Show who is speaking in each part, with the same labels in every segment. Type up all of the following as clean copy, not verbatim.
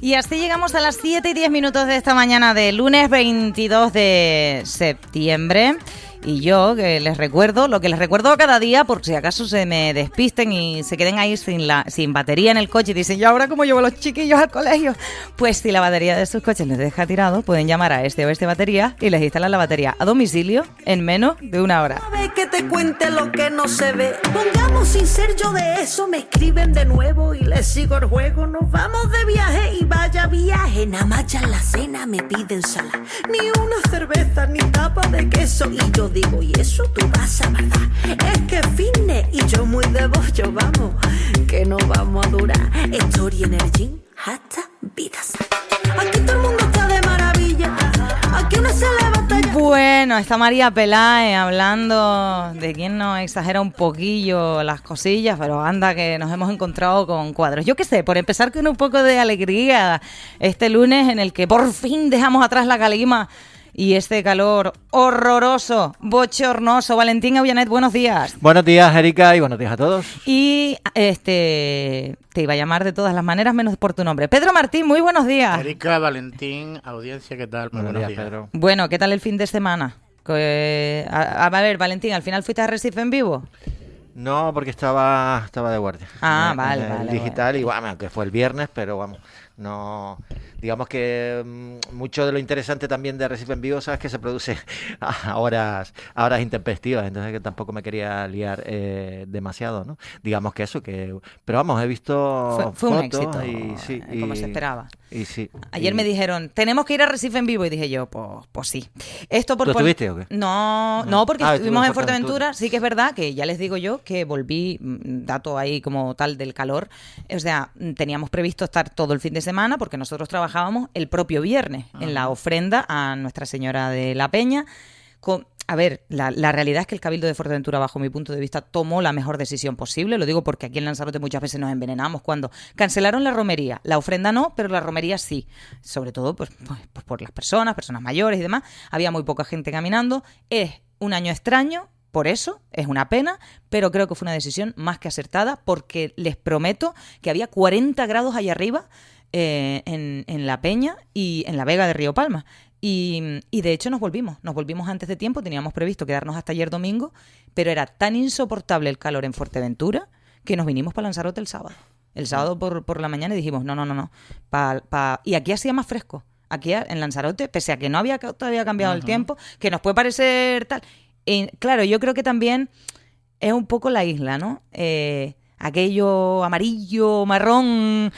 Speaker 1: Y así llegamos a las 7:10 de esta mañana de lunes 22 de septiembre. Y yo, que les recuerdo, lo que les recuerdo cada día, por si acaso se me despisten y se queden ahí sin batería en el coche y dicen, ¿y ahora cómo llevo a los chiquillos al colegio? Pues si la batería de sus coches les deja tirados, pueden llamar a este o este batería y les instalan la batería a domicilio en menos de una hora.
Speaker 2: Que te cuente lo que no se ve. Pongamos sin ser yo de eso, me escriben de nuevo y les sigo el juego. Nos vamos de viaje y vaya viaje. Nada más ya en la cena me piden sala. Ni una cerveza ni tapa de queso. Y yo digo, ¿y eso tú vas a verdad? Es que fitness y yo muy de bollo, vamos, que no vamos a durar. Story Energy hasta vidas. Aquí todo el mundo está de maravilla. Aquí uno se levanta ya.
Speaker 1: Bueno, está María Peláez hablando de quién nos exagera un poquillo las cosillas, pero anda que nos hemos encontrado con cuadros. Yo qué sé, por empezar con un poco de alegría este lunes en el que por fin dejamos atrás la calima y este calor horroroso, bochornoso. Valentín Aullanet, buenos días.
Speaker 3: Buenos días, Erika, y buenos días a todos.
Speaker 1: Y te iba a llamar de todas las maneras, menos por tu nombre. Pedro Martín, muy buenos días.
Speaker 4: Erika, Valentín, audiencia, ¿qué tal?
Speaker 3: Buenos días, Pedro.
Speaker 1: Bueno, ¿qué tal el fin de semana? A ver, Valentín, ¿al final fuiste a Recife en vivo?
Speaker 3: No, porque estaba de guardia.
Speaker 1: Vale.
Speaker 3: Digital, y bueno, que fue el viernes, pero vamos, no... Digamos que mucho de lo interesante también de Recife en Vivo, sabes que se produce a horas intempestivas, entonces que tampoco me quería liar demasiado, ¿no? Digamos que eso, pero vamos, he visto
Speaker 1: fue
Speaker 3: fotos
Speaker 1: un éxito,
Speaker 3: y sí,
Speaker 1: como se esperaba.
Speaker 3: Y sí.
Speaker 1: Ayer me dijeron, tenemos que ir a Recife en Vivo, y dije yo, pues sí. Esto
Speaker 3: ¿Tú estuviste o qué?
Speaker 1: No, porque estuvimos en
Speaker 3: Fuerteventura.
Speaker 1: Fuerteventura. Sí que es verdad que ya les digo yo que volví, dato ahí como tal del calor, o sea, teníamos previsto estar todo el fin de semana porque nosotros trabajábamos el propio viernes en la ofrenda a Nuestra Señora de la Peña. A ver, la realidad es que el Cabildo de Fuerteventura, bajo mi punto de vista, tomó la mejor decisión posible. Lo digo porque aquí en Lanzarote muchas veces nos envenenamos cuando cancelaron la romería. La ofrenda no, pero la romería sí. Sobre todo pues por las personas mayores y demás. Había muy poca gente caminando. Es un año extraño. Por eso, es una pena, pero creo que fue una decisión más que acertada porque les prometo que había 40 grados allá arriba en La Peña y en la Vega de Río Palma. Y de hecho nos volvimos antes de tiempo, teníamos previsto quedarnos hasta ayer domingo, pero era tan insoportable el calor en Fuerteventura que nos vinimos para Lanzarote el sábado. El sábado por la mañana y dijimos, no. Y aquí hacía más fresco. Aquí en Lanzarote, pese a que no había todavía cambiado el tiempo, que nos puede parecer tal... claro, yo creo que también es un poco la isla, ¿no? Aquello amarillo, marrón,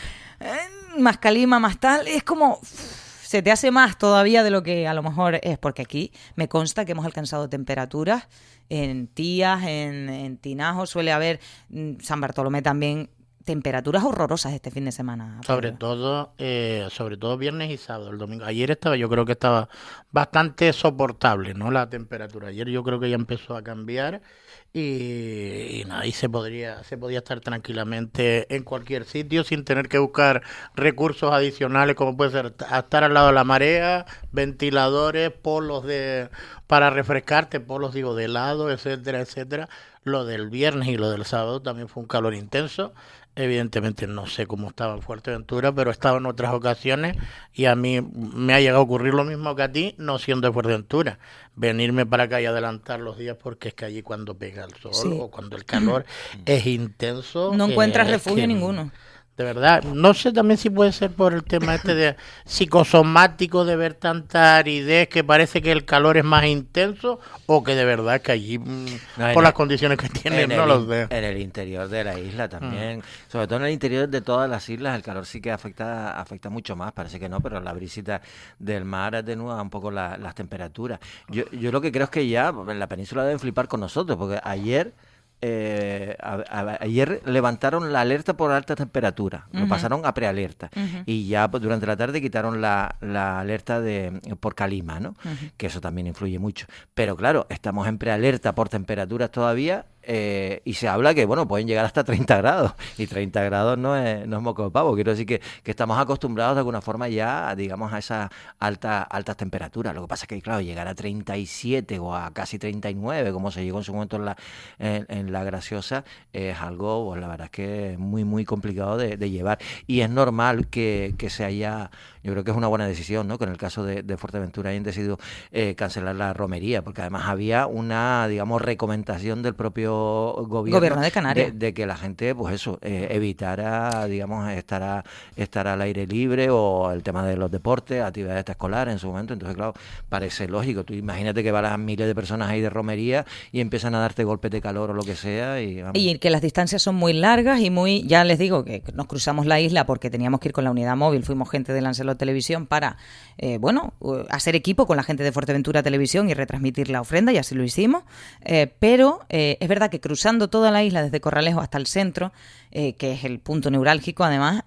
Speaker 1: más calima, más tal, es como... se te hace más todavía de lo que a lo mejor es, porque aquí me consta que hemos alcanzado temperaturas en Tías, en Tinajo, suele haber, San Bartolomé también, temperaturas horrorosas este fin de semana.
Speaker 4: Sobre todo viernes y sábado, el domingo. Ayer yo creo que estaba bastante soportable, ¿no? La temperatura. Ayer yo creo que ya empezó a cambiar y nada, y se podía estar tranquilamente en cualquier sitio sin tener que buscar recursos adicionales como puede ser estar al lado de la marea, ventiladores, polos para refrescarte, de helado, etcétera, etcétera. Lo del viernes y lo del sábado también fue un calor intenso. Evidentemente no sé cómo estaba en Fuerteventura, pero he estado en otras ocasiones y a mí me ha llegado a ocurrir lo mismo que a ti, no siendo de Fuerteventura. Venirme para acá y adelantar los días porque es que allí cuando pega el sol o cuando el calor es intenso.
Speaker 1: No encuentras refugio ninguno.
Speaker 4: De verdad, no sé también si puede ser por el tema de psicosomático de ver tanta aridez que parece que el calor es más intenso o que de verdad que allí por las condiciones que tienen no los veo.
Speaker 3: En el interior de la isla también, sobre todo en el interior de todas las islas el calor sí que afecta mucho más, parece que no, pero la brisita del mar atenúa un poco las temperaturas. Yo lo que creo es que ya en la península deben flipar con nosotros, porque ayer levantaron la alerta por alta temperatura, lo pasaron a prealerta y ya durante la tarde quitaron la alerta por calima, ¿no? Que eso también influye mucho. Pero claro, estamos en prealerta por temperaturas todavía y se habla que, bueno, pueden llegar hasta 30 grados, y 30 grados no es moco de pavo. Quiero decir que estamos acostumbrados de alguna forma ya, digamos, a esas altas temperaturas. Lo que pasa es que, claro, llegar a 37 o a casi 39, como se llegó en su momento en la Graciosa, es algo, pues la verdad es que es muy, muy complicado de llevar. Y es normal que se haya... Yo creo que es una buena decisión, ¿no? Que en el caso de Fuerteventura hayan decidido cancelar la romería, porque además había una, digamos, recomendación del propio gobierno
Speaker 1: de Canarias
Speaker 3: de que la gente, pues eso, evitara, digamos, estar al aire libre, o el tema de los deportes, actividades extraescolares en su momento. Entonces, claro, parece lógico. Tú imagínate que van las miles de personas ahí de romería y empiezan a darte golpes de calor o lo que sea. Y
Speaker 1: que las distancias son muy largas y muy... Ya les digo que nos cruzamos la isla porque teníamos que ir con la unidad móvil. Fuimos gente de Lancelot Televisión para, hacer equipo con la gente de Fuerteventura Televisión y retransmitir la ofrenda, y así lo hicimos. Pero es verdad que cruzando toda la isla desde Corralejo hasta el centro, que es el punto neurálgico además,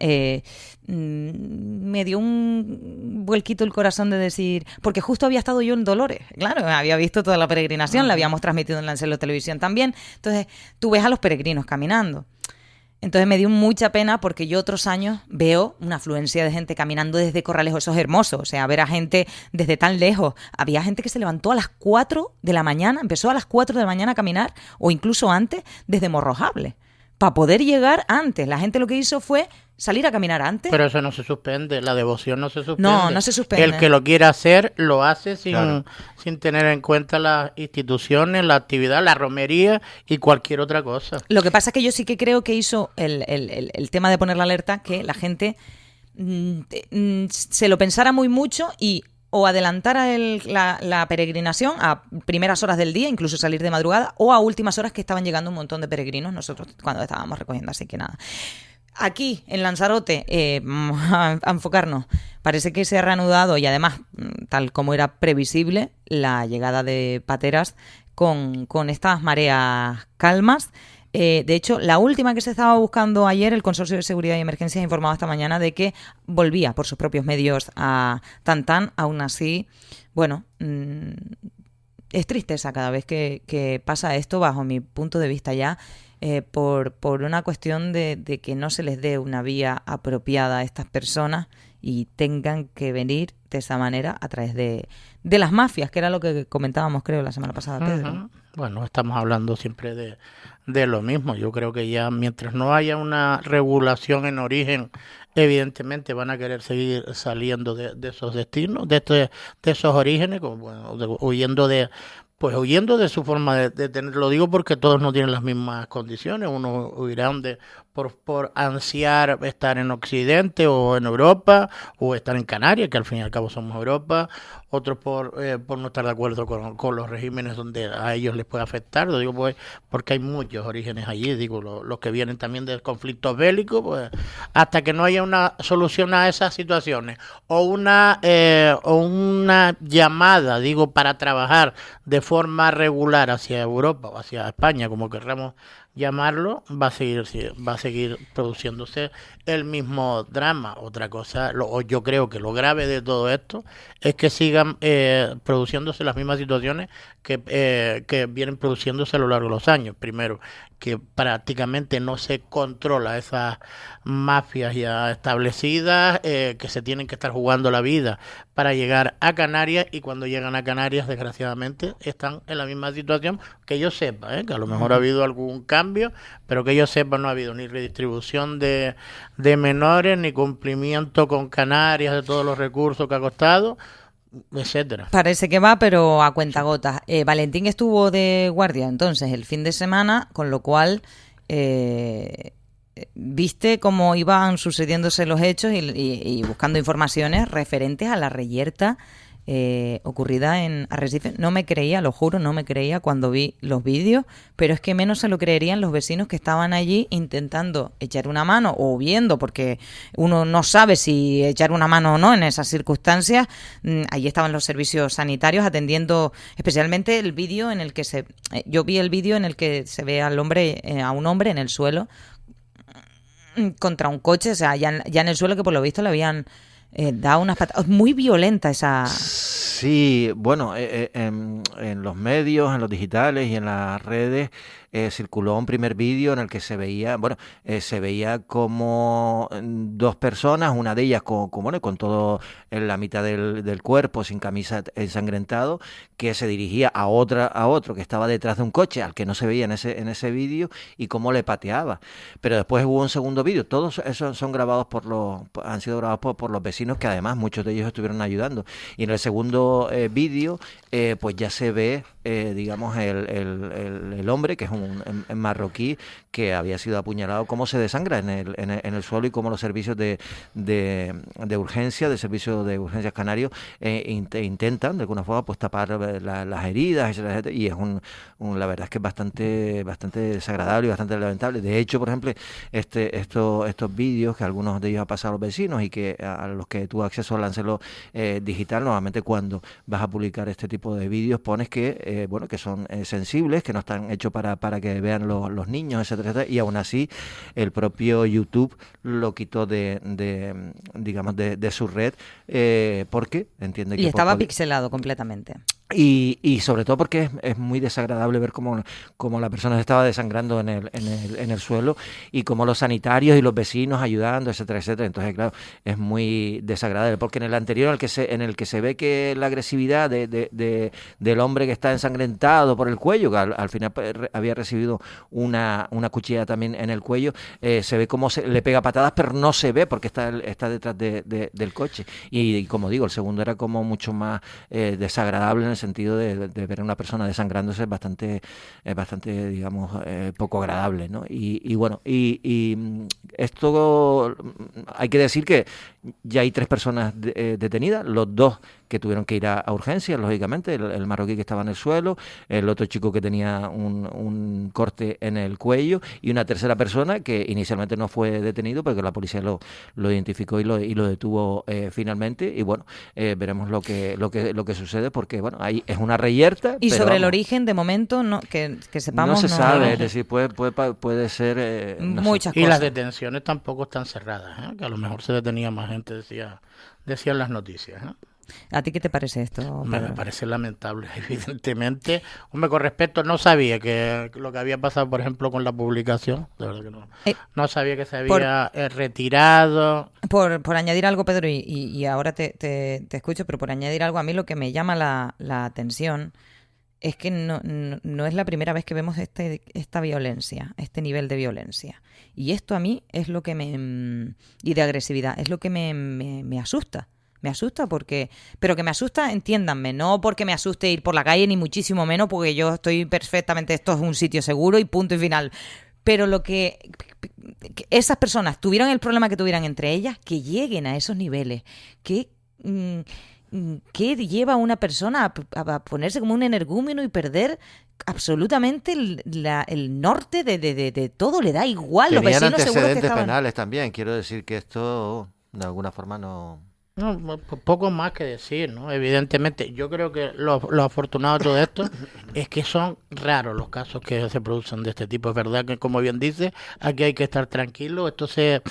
Speaker 1: me dio un vuelquito el corazón de decir, porque justo había estado yo en Dolores, claro, había visto toda la peregrinación, la habíamos transmitido en Lancelot Televisión también. Entonces tú ves a los peregrinos caminando. Entonces me dio mucha pena, porque yo otros años veo una afluencia de gente caminando desde Corralejo. Eso es hermoso, o sea, ver a gente desde tan lejos. Había gente que se levantó a las 4 de la mañana, empezó a las 4 de la mañana a caminar, o incluso antes, desde Morrojable, para poder llegar antes. La gente lo que hizo fue salir a caminar antes.
Speaker 4: Pero eso no se suspende, la devoción no se suspende.
Speaker 1: No se suspende.
Speaker 4: El que lo quiera hacer, lo hace
Speaker 3: Claro.
Speaker 4: sin tener en cuenta las instituciones, la actividad, la romería y cualquier otra cosa.
Speaker 1: Lo que pasa es que yo sí que creo que hizo el tema de poner la alerta, que la gente se lo pensara muy mucho y o adelantara la peregrinación a primeras horas del día, incluso salir de madrugada, o a últimas horas, que estaban llegando un montón de peregrinos nosotros cuando estábamos recogiendo. Así que nada. Aquí, en Lanzarote, a enfocarnos, parece que se ha reanudado, y además, tal como era previsible, la llegada de pateras con estas mareas calmas. De hecho, la última que se estaba buscando ayer, el Consorcio de Seguridad y Emergencias informaba esta mañana de que volvía por sus propios medios a Tantán. Aún así, bueno, es tristeza cada vez que pasa esto, bajo mi punto de vista ya, por una cuestión de que no se les dé una vía apropiada a estas personas y tengan que venir de esa manera a través de las mafias, que era lo que comentábamos, creo, la semana pasada, Pedro.
Speaker 4: Uh-huh. Bueno, estamos hablando siempre de lo mismo. Yo creo que ya mientras no haya una regulación en origen, evidentemente van a querer seguir saliendo de esos destinos, de esos orígenes, como, bueno, huyendo de su forma de tener. Lo digo porque todos no tienen las mismas condiciones. Unos huirán por ansiar estar en Occidente o en Europa, o estar en Canarias, que al fin y al cabo somos Europa. Otros por no estar de acuerdo con los regímenes donde a ellos les puede afectar. Lo digo pues porque hay muchos orígenes allí, digo, los que vienen también de conflictos bélicos. Pues hasta que no haya una solución a esas situaciones, o una llamada, digo, para trabajar de forma regular hacia Europa o hacia España, como querramos llamarlo, va a seguir produciéndose el mismo drama. Otra cosa, yo creo que lo grave de todo esto es que sigan produciéndose las mismas situaciones que vienen produciéndose a lo largo de los años. Primero, que prácticamente no se controla esas mafias ya establecidas, que se tienen que estar jugando la vida para llegar a Canarias, y cuando llegan a Canarias, desgraciadamente, están en la misma situación. Que yo sepa, que a lo mejor ha habido algún cambio, pero que yo sepa no ha habido ni redistribución de menores, ni cumplimiento con Canarias de todos los recursos que ha costado, etcétera.
Speaker 1: Parece que va, pero a cuentagotas. Valentín estuvo de guardia entonces el fin de semana, con lo cual viste cómo iban sucediéndose los hechos y buscando informaciones referentes a la reyerta ocurrida en Arrecife. No me creía, lo juro, no me creía cuando vi los vídeos, pero es que menos se lo creerían los vecinos que estaban allí intentando echar una mano, o viendo, porque uno no sabe si echar una mano o no en esas circunstancias. Allí estaban los servicios sanitarios atendiendo, especialmente el vídeo en el que yo vi el vídeo en el que se ve a un hombre en el suelo contra un coche, o sea, ya en el suelo, que por lo visto le habían dado unas patadas. Muy violenta esa...
Speaker 3: Sí, bueno, en los medios, en los digitales y en las redes, circuló un primer vídeo en el que se veía, se veía como dos personas, una de ellas con todo en la mitad del cuerpo, sin camisa, ensangrentado, que se dirigía a otro que estaba detrás de un coche, al que no se veía en ese vídeo, y cómo le pateaba. Pero después hubo un segundo vídeo. Todos esos son grabados han sido grabados por los vecinos, que además muchos de ellos estuvieron ayudando. Y en el segundo vídeo, pues ya se ve, digamos, el hombre, que es un marroquí, que había sido apuñalado, cómo se desangra en el suelo, y cómo los servicios de urgencia, del servicio de urgencias canarios, intentan de alguna forma pues tapar las heridas, etcétera, etcétera. Y es la verdad es que es bastante desagradable y bastante lamentable. De hecho, por ejemplo, estos vídeos, que algunos de ellos ha pasado a los vecinos y que a los que tuvo acceso al Láncelo digital, normalmente cuando vas a publicar este tipo de vídeos pones que que son sensibles, que no están hechos para que vean los niños, etcétera, etcétera, y aún así el propio YouTube lo quitó digamos de su red, porque entiende que
Speaker 1: y estaba pixelado completamente.
Speaker 3: Y sobre todo porque es muy desagradable ver cómo la persona se estaba desangrando en el suelo, y cómo los sanitarios y los vecinos ayudando, etcétera, etcétera. Entonces, claro, es muy desagradable, porque en el anterior, en el que se ve que la agresividad del hombre que está ensangrentado por el cuello, que al final había recibido una cuchilla también en el cuello, se ve cómo le pega patadas, pero no se ve porque está detrás del coche. Y como digo, el segundo era como mucho más desagradable, en el sentido de ver a una persona desangrándose. Es bastante digamos, poco agradable, ¿no? Y bueno, esto hay que decir que ya hay 3 personas detenidas, los 2 que tuvieron que ir a urgencias, lógicamente, el marroquí que estaba en el suelo, el otro chico que tenía un corte en el cuello, y una tercera persona que inicialmente no fue detenido, porque la policía lo identificó y lo detuvo finalmente. Y bueno, veremos lo que sucede, porque bueno, ahí es una reyerta.
Speaker 1: Y
Speaker 3: pero
Speaker 1: sobre el origen, de momento, que sepamos,
Speaker 3: no se sabe, es decir, puede ser
Speaker 1: muchas
Speaker 4: cosas. Y
Speaker 1: cosas.
Speaker 4: las detenciones tampoco están cerradas, que a lo mejor se detenía más gente, decían las noticias, ¿no?
Speaker 1: ¿A ti qué te parece esto, Pedro?
Speaker 4: Me parece lamentable, evidentemente. Hombre, con respecto, no sabía que lo que había pasado, por ejemplo, con la publicación, de verdad que no. No sabía que se había retirado.
Speaker 1: Por añadir algo, Pedro, y ahora te escucho, pero por añadir algo, a mí lo que me llama la atención es que no es la primera vez que vemos esta violencia, este nivel de violencia. Y esto a mí es lo que y de agresividad, es lo que me asusta. Me asusta pero que me asusta, entiéndanme, no porque me asuste ir por la calle, ni muchísimo menos, porque yo estoy perfectamente, esto es un sitio seguro y punto y final. Pero lo que esas personas tuvieran el problema que tuvieran entre ellas, que lleguen a esos niveles, que lleva a una persona a ponerse como un energúmeno y perder absolutamente el norte de todo, le da igual.
Speaker 3: Tenían
Speaker 1: los vecinos
Speaker 3: antecedentes penales también, quiero decir que esto de alguna forma no...
Speaker 4: No, poco más que decir, ¿no? Evidentemente, yo creo que lo afortunado de todo esto es que son raros los casos que se producen de este tipo. Es verdad que, como bien dice, aquí hay que estar tranquilo. Esto se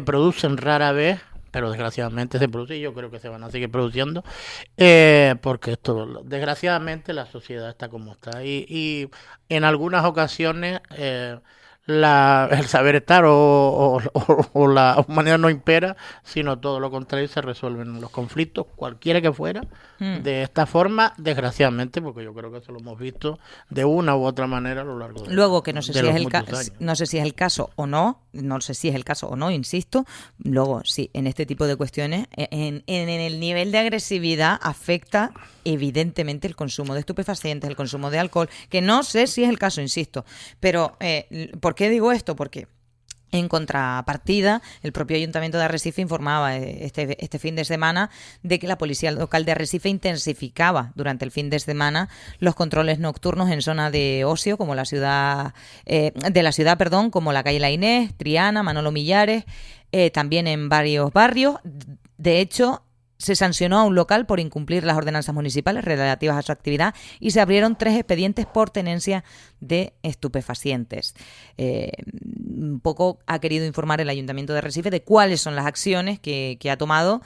Speaker 4: producen rara vez, pero desgraciadamente se produce, y yo creo que se van a seguir produciendo, porque esto, desgraciadamente, la sociedad está como está. Y en algunas ocasiones... el saber estar o la humanidad no impera, sino todo lo contrario, se resuelven los conflictos, cualquiera que fuera, de esta forma, desgraciadamente, porque yo creo que eso lo hemos visto de una u otra manera a lo largo de
Speaker 1: luego que no sé
Speaker 4: si
Speaker 1: es el caso o no, insisto, luego sí, en este tipo de cuestiones, en el nivel de agresividad afecta evidentemente el consumo de estupefacientes, el consumo de alcohol, que no sé si es el caso, insisto, pero ¿por qué digo esto? Porque en contrapartida, el propio Ayuntamiento de Arrecife informaba este fin de semana de que la Policía Local de Arrecife intensificaba durante el fin de semana los controles nocturnos en zona de ocio, como la ciudad, como la calle La Inés, Triana, Manolo Millares, también en varios barrios. De hecho, se sancionó a un local por incumplir las ordenanzas municipales relativas a su actividad y se abrieron 3 expedientes por tenencia de estupefacientes. Un poco ha querido informar el Ayuntamiento de Arrecife de cuáles son las acciones que ha tomado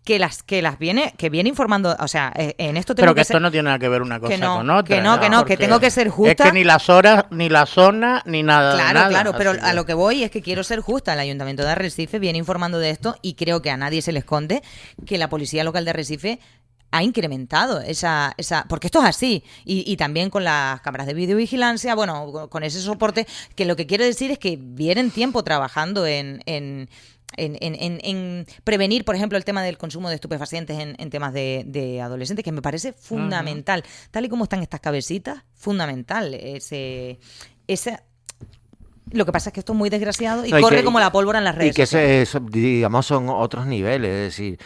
Speaker 1: que viene informando, o sea, en esto tengo
Speaker 4: Pero que
Speaker 1: ser,
Speaker 4: esto no tiene nada que ver una cosa con otra.
Speaker 1: Que tengo que ser justa.
Speaker 4: Es que ni las horas, ni la zona, ni nada.
Speaker 1: Claro, pero a lo que voy es que quiero ser justa. El Ayuntamiento de Arrecife viene informando de esto y creo que a nadie se le esconde que la Policía Local de Arrecife ha incrementado esa porque esto es así, y también con las cámaras de videovigilancia, bueno, con ese soporte, que lo que quiero decir es que vienen tiempo trabajando en prevenir, por ejemplo, el tema del consumo de estupefacientes en temas de adolescentes, que me parece fundamental. Tal y como están estas cabecitas, fundamental. Lo que pasa es que esto es muy desgraciado y corre como la pólvora en las redes.
Speaker 3: Y que eso, digamos, son otros niveles. Es decir,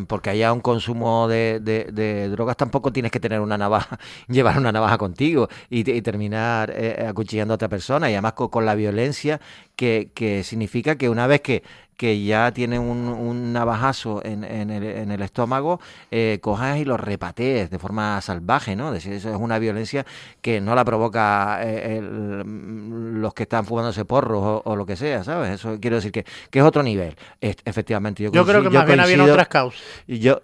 Speaker 3: porque haya un consumo de drogas, tampoco tienes que tener una navaja, llevar una navaja contigo y terminar acuchillando a otra persona. Y además con la violencia que significa que una vez que ya tienen un navajazo en el estómago, cojas y lo repatees de forma salvaje, ¿no? Es decir, eso es una violencia que no la provoca los que están fumándose porros o lo que sea, ¿sabes? Eso quiero decir que es otro nivel, efectivamente.
Speaker 4: Yo creo que más bien había otras causas.
Speaker 3: Yo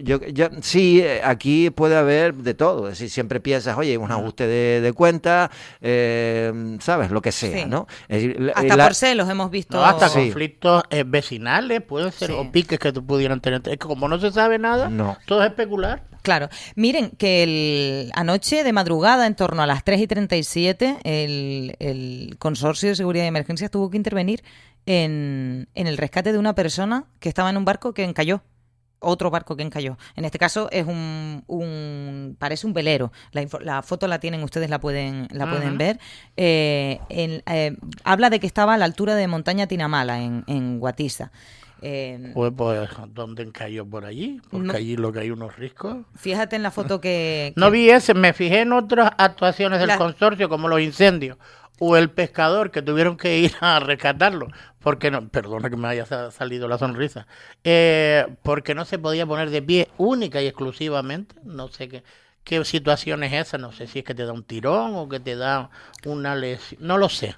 Speaker 3: sí, aquí puede haber de todo. Es decir, siempre piensas, oye, un ajuste de cuenta, ¿sabes? Lo que sea,
Speaker 1: sí.
Speaker 3: ¿no? Es decir,
Speaker 1: hasta por celos hemos visto.
Speaker 4: No, hasta conflictos vecinales pueden ser, o piques que pudieran tener. Es que como no se sabe nada, todo es especular.
Speaker 1: Claro. Miren que anoche de madrugada, en torno a las 3:37, el Consorcio de Seguridad y Emergencias tuvo que intervenir en el rescate de una persona que estaba en un barco que encalló. Otro barco que encalló. En este caso es parece un velero. La foto la tienen, ustedes la pueden ver. Habla de que estaba a la altura de Montaña Tinamala, en Guatiza.
Speaker 4: Pues, ¿dónde encalló por allí? Porque allí lo que hay unos riscos.
Speaker 1: Fíjate en la foto que...
Speaker 4: No vi ese, me fijé en otras actuaciones del consorcio, como los incendios. O el pescador, que tuvieron que ir a rescatarlo, porque no, perdona que me haya salido la sonrisa, porque no se podía poner de pie única y exclusivamente, no sé qué situación es esa, no sé si es que te da un tirón o que te da una lesión, no lo sé,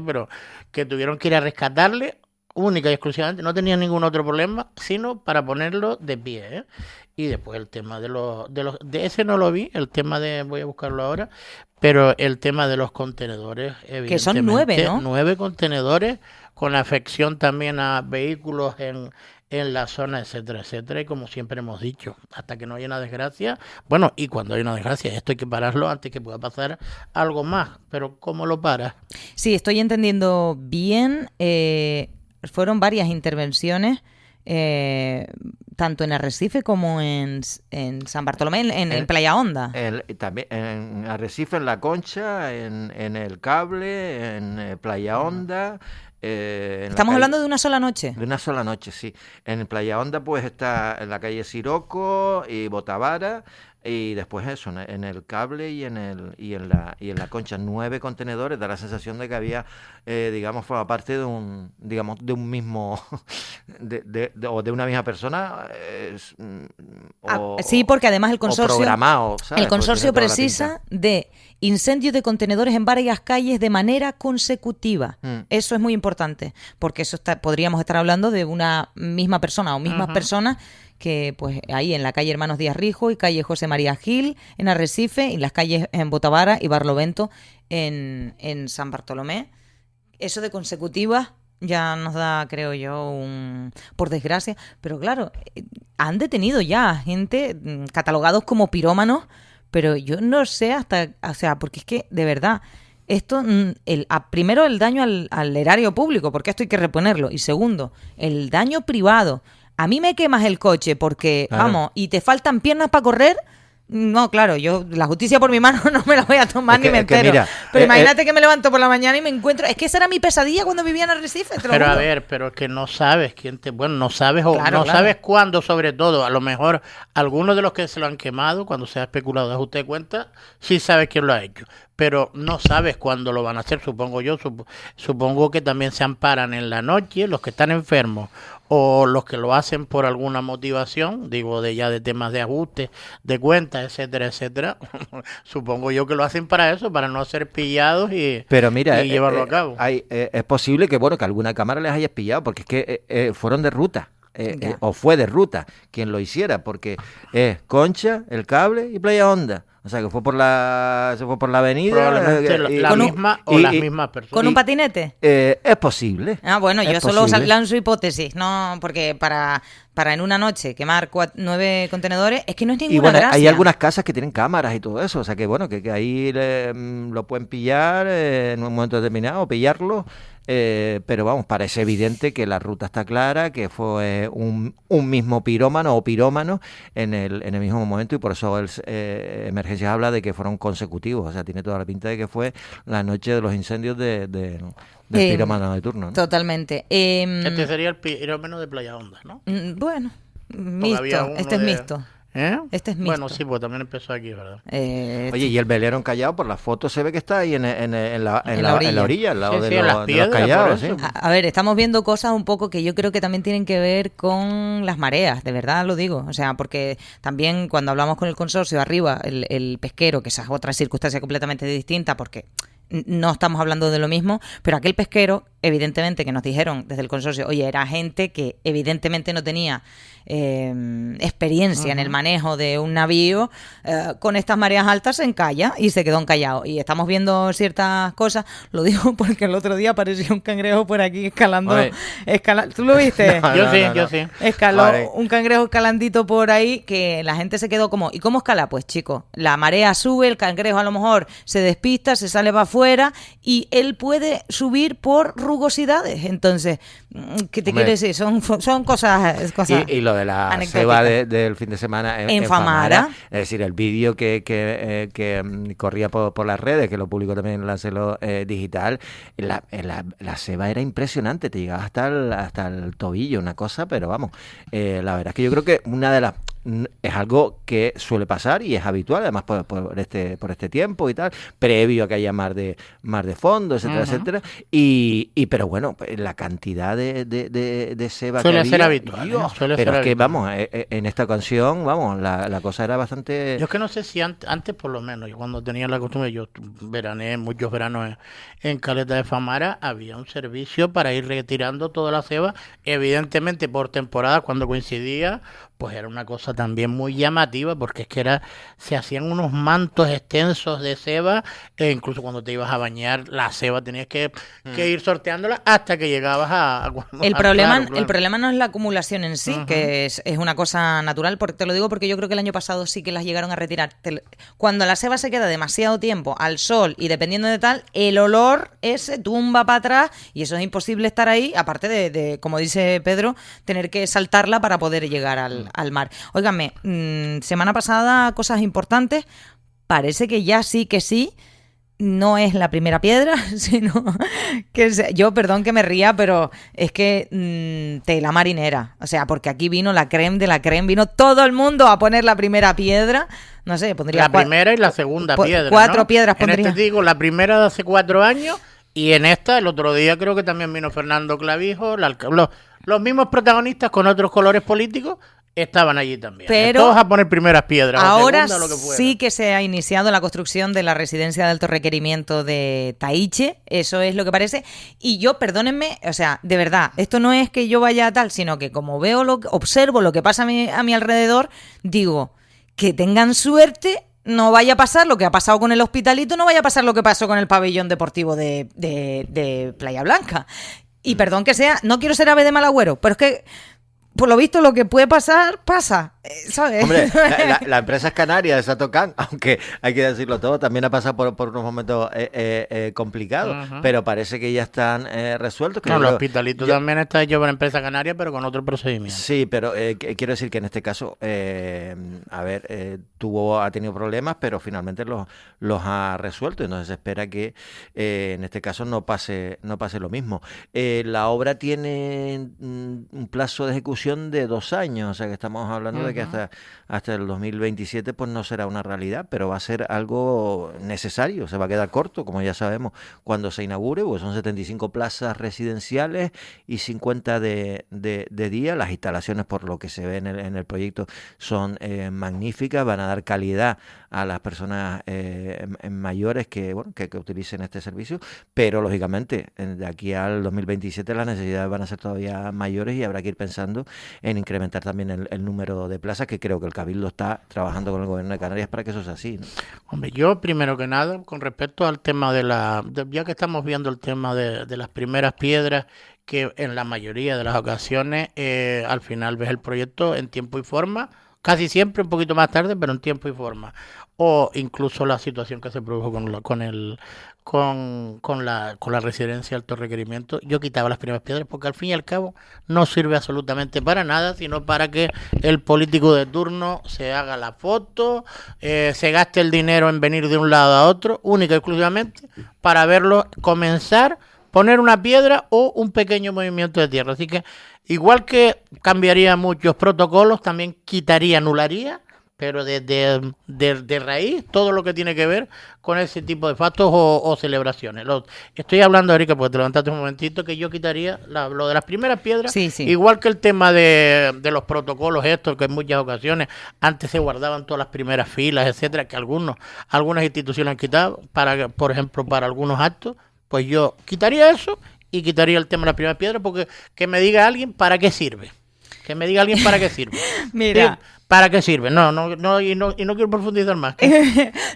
Speaker 4: pero que tuvieron que ir a rescatarle única y exclusivamente, no tenía ningún otro problema, sino para ponerlo de pie, ¿eh? Y después el tema de ese no lo vi, el tema voy a buscarlo ahora, pero el tema de los contenedores, evidentemente.
Speaker 1: Que son 9, ¿no?
Speaker 4: 9 contenedores con afección también a vehículos en la zona, etcétera, etcétera, y como siempre hemos dicho, hasta que no haya una desgracia, bueno, y cuando hay una desgracia, esto hay que pararlo antes que pueda pasar algo más, pero ¿cómo lo paras?
Speaker 1: Sí, estoy entendiendo bien, fueron varias intervenciones, tanto en Arrecife como en San Bartolomé, en Playa Honda.
Speaker 3: También en Arrecife, en La Concha, en El Cable, en Playa Honda.
Speaker 1: Estamos hablando de una sola noche.
Speaker 3: De una sola noche, sí. En Playa Honda pues está en la calle Siroco y Botavara, y después eso, en El Cable y en la Concha, 9 contenedores. Da la sensación de que había, digamos, forma parte de un mismo o de una misma persona,
Speaker 1: sí, porque además el consorcio
Speaker 3: programado, ¿sabes?
Speaker 1: El consorcio precisa de incendios de contenedores en varias calles de manera consecutiva. Eso es muy importante, porque eso podríamos estar hablando de una misma persona o mismas personas que pues ahí en la calle Hermanos Díaz Rijo y calle José María Gil en Arrecife, y las calles en Botavara y Barlovento en San Bartolomé. Eso de consecutivas ya nos da, creo yo, por desgracia, pero claro, han detenido ya gente catalogados como pirómanos, pero yo no sé porque es que, de verdad, esto, primero el daño al erario público, porque esto hay que reponerlo, y segundo, el daño privado. A mí me quemas el coche porque, vamos, y te faltan piernas para correr. No, claro, yo la justicia por mi mano no me la voy a tomar ni me entero. Mira, pero imagínate que me levanto por la mañana y me encuentro... Es que esa era mi pesadilla cuando vivía en Arrecife, te lo juro.
Speaker 4: A ver, pero es que no sabes no sabes sabes cuándo, sobre todo. A lo mejor algunos de los que se lo han quemado, cuando se ha especulado, ¿das usted cuenta? Sí sabes quién lo ha hecho, pero no sabes cuándo lo van a hacer, supongo yo. Supongo que también se amparan en la noche los que están enfermos o los que lo hacen por alguna motivación, digo, de temas de ajuste, de cuentas, etcétera, etcétera. Supongo yo que lo hacen para eso, para no ser pillados y llevarlo a cabo.
Speaker 3: Es posible que alguna cámara les haya pillado, porque es que fueron de ruta. o fue de ruta quien lo hiciera, porque es Concha, El Cable y Playa Honda. O sea, que se fue por la avenida.
Speaker 4: Probablemente la misma o las mismas personas.
Speaker 1: ¿Con un patinete?
Speaker 3: Es posible.
Speaker 1: Bueno,
Speaker 3: es
Speaker 1: yo solo
Speaker 3: posible.
Speaker 1: lanzo hipótesis, no, porque para en una noche quemar 9 contenedores es que no es ninguna
Speaker 3: Y bueno,
Speaker 1: gracia.
Speaker 3: hay algunas casas que tienen cámaras y todo eso, o sea que bueno, que ahí lo pueden pillar en un momento determinado, pillarlo, pero vamos, parece evidente que la ruta está clara, que fue un mismo pirómano o pirómano en el mismo momento, y por eso Emergencias habla de que fueron consecutivos, o sea, tiene toda la pinta de que fue la noche de los incendios del pirómano de turno, ¿no?
Speaker 1: Totalmente.
Speaker 4: Este sería el pirómano de Playa Honda, ¿no?
Speaker 1: Bueno,
Speaker 4: había
Speaker 1: mixto.
Speaker 4: uno
Speaker 1: Este es
Speaker 4: de-
Speaker 1: mixto.
Speaker 4: ¿Eh?
Speaker 1: Este es mixto.
Speaker 4: Bueno, sí, pues también empezó aquí, ¿verdad?
Speaker 3: Oye, y el velero en Callao, por la foto se ve que está ahí en la
Speaker 1: orilla.
Speaker 3: orilla, al lado
Speaker 4: Sí,
Speaker 3: de,
Speaker 4: sí, en
Speaker 3: los,
Speaker 4: las
Speaker 3: de los
Speaker 4: piedras,
Speaker 3: Callaos,
Speaker 4: por eso.
Speaker 3: sí.
Speaker 1: A ver, estamos viendo cosas un poco que yo creo que también tienen que ver con las mareas, de verdad lo digo. O sea, porque también cuando hablamos con el consorcio arriba, el pesquero, que esa es otra circunstancia completamente distinta, porque no estamos hablando de lo mismo, pero aquel pesquero, evidentemente, que nos dijeron desde el consorcio, oye, era gente que evidentemente no tenía experiencia en el manejo de un navío, con estas mareas altas se encalla y se quedó encallado. Y estamos viendo ciertas cosas, lo digo porque el otro día apareció un cangrejo por aquí escalando.
Speaker 3: Oye.
Speaker 1: ¿Tú lo viste?
Speaker 3: No,
Speaker 4: Yo sí.
Speaker 1: Escaló
Speaker 3: Vale.
Speaker 1: un cangrejo escalandito por ahí que la gente se quedó como, ¿y cómo escala? Pues chicos, la marea sube, el cangrejo a lo mejor se despista, se sale para afuera y él puede subir por rugosidades. Entonces, ¿qué te
Speaker 3: Hombre.
Speaker 1: quiero decir? Son cosas.
Speaker 3: Y lo de la
Speaker 1: anecdóticas.
Speaker 3: ceba del fin de semana
Speaker 1: En Famara.
Speaker 3: es decir, el vídeo que corría por las redes, que lo publicó también en Lancelo Digital, la ceba era impresionante, te llegaba hasta el tobillo, una cosa, pero vamos, la verdad es que yo creo que es algo que suele pasar y es habitual, además por este tiempo y tal, previo a que haya mar de fondo, etcétera, etcétera, pero bueno, la cantidad de ceba
Speaker 4: Suele
Speaker 3: que
Speaker 4: ser
Speaker 3: había,
Speaker 4: habitual,
Speaker 3: Dios,
Speaker 4: suele
Speaker 3: pero
Speaker 4: ser
Speaker 3: es que
Speaker 4: habitual.
Speaker 3: vamos, en esta ocasión, vamos, la cosa era bastante...
Speaker 4: Yo es que no sé si antes por lo menos, yo cuando tenía la costumbre, yo veraneé muchos veranos en Caleta de Famara, había un servicio para ir retirando toda la ceba, evidentemente por temporada, cuando coincidía, pues era una cosa también muy llamativa, porque es que se hacían unos mantos extensos de ceba, e incluso cuando te ibas a bañar, la ceba tenías que ir sorteándola hasta que llegabas a
Speaker 1: El problema,
Speaker 4: claro.
Speaker 1: el problema no es la acumulación en sí, que es una cosa natural, porque te lo digo porque yo creo que el año pasado sí que las llegaron a retirar. Cuando la ceba se queda demasiado tiempo al sol y dependiendo de tal, el olor ese tumba para atrás y eso es imposible estar ahí, aparte de como dice Pedro, tener que saltarla para poder llegar al mar. Óigame, semana pasada cosas importantes, parece que ya sí que sí. No es la primera piedra, sino que yo, perdón que me ría, pero es que tela marinera. O sea, porque aquí vino la creme de la creme, vino todo el mundo a poner la primera piedra. No sé, pondría
Speaker 4: la primera y la segunda piedra.
Speaker 1: 4
Speaker 4: ¿no?
Speaker 1: piedras pondría.
Speaker 4: En este digo, la primera de hace 4 años y en esta, el otro día creo que también vino Fernando Clavijo, los mismos protagonistas con otros colores políticos. Estaban allí también.
Speaker 1: Pero
Speaker 4: todos a poner primeras piedras.
Speaker 1: Ahora
Speaker 4: o segunda, lo que fuera.
Speaker 1: sí que se ha iniciado la construcción de la residencia de alto requerimiento de Taiche. Eso es lo que parece. Y yo, perdónenme, o sea, de verdad, esto no es que yo vaya a tal, sino que como observo lo que pasa a mi alrededor, digo, que tengan suerte. No vaya a pasar lo que ha pasado con el Hospitalito, no vaya a pasar lo que pasó con el pabellón deportivo de Playa Blanca. Y perdón que sea, no quiero ser ave de mal agüero, pero es que por lo visto lo que puede pasar, pasa, ¿sabes?
Speaker 3: Hombre, la empresa es canaria de Satocán, aunque hay que decirlo todo, también ha pasado por unos momentos complicados, pero parece que ya están resueltos. Que
Speaker 4: No, el
Speaker 3: yo-
Speaker 4: Hospitalito
Speaker 3: yo-
Speaker 4: también está hecho por empresa canaria, pero con otro procedimiento.
Speaker 3: Sí, pero quiero decir que en este caso, ha tenido problemas, pero finalmente los ha resuelto. Entonces se espera que en este caso no pase lo mismo. La obra tiene un plazo de ejecución de 2 años, o sea que estamos hablando de que hasta el 2027 pues no será una realidad, pero va a ser algo necesario, se va a quedar corto, como ya sabemos, cuando se inaugure, pues son 75 plazas residenciales y 50 de día. Las instalaciones, por lo que se ve en el proyecto, son magníficas, van a dar calidad a las personas mayores que utilicen este servicio, pero lógicamente de aquí al 2027 las necesidades van a ser todavía mayores y habrá que ir pensando en incrementar también el número de plazas, que creo que el Cabildo está trabajando con el Gobierno de Canarias para que eso sea así, ¿no?
Speaker 4: Hombre, yo primero que nada, con respecto al tema ya que estamos viendo el tema de las primeras piedras, que en la mayoría de las ocasiones al final ves el proyecto en tiempo y forma, casi siempre un poquito más tarde, pero en tiempo y forma. O incluso la situación que se produjo con la residencia de alto requerimiento. Yo quitaba las primeras piedras porque al fin y al cabo no sirve absolutamente para nada, sino para que el político de turno se haga la foto, se gaste el dinero en venir de un lado a otro, única y exclusivamente para verlo comenzar, poner una piedra o un pequeño movimiento de tierra. Así que igual que cambiaría muchos protocolos, también anularía, pero de raíz, todo lo que tiene que ver con ese tipo de factos o celebraciones. Estoy hablando, Erika, porque te levantaste un momentito, que yo quitaría lo de las primeras piedras,
Speaker 1: sí.
Speaker 4: Igual que el tema de los protocolos estos, que en muchas ocasiones antes se guardaban todas las primeras filas, etcétera, que algunas instituciones han quitado, por ejemplo, para algunos actos. Pues yo quitaría eso y quitaría el tema de la primera piedra, porque que me diga alguien para qué sirve. Que me diga alguien para qué sirve.
Speaker 1: Mira.
Speaker 4: ¿Sí? ¿Para qué sirve? No, y no quiero profundizar más.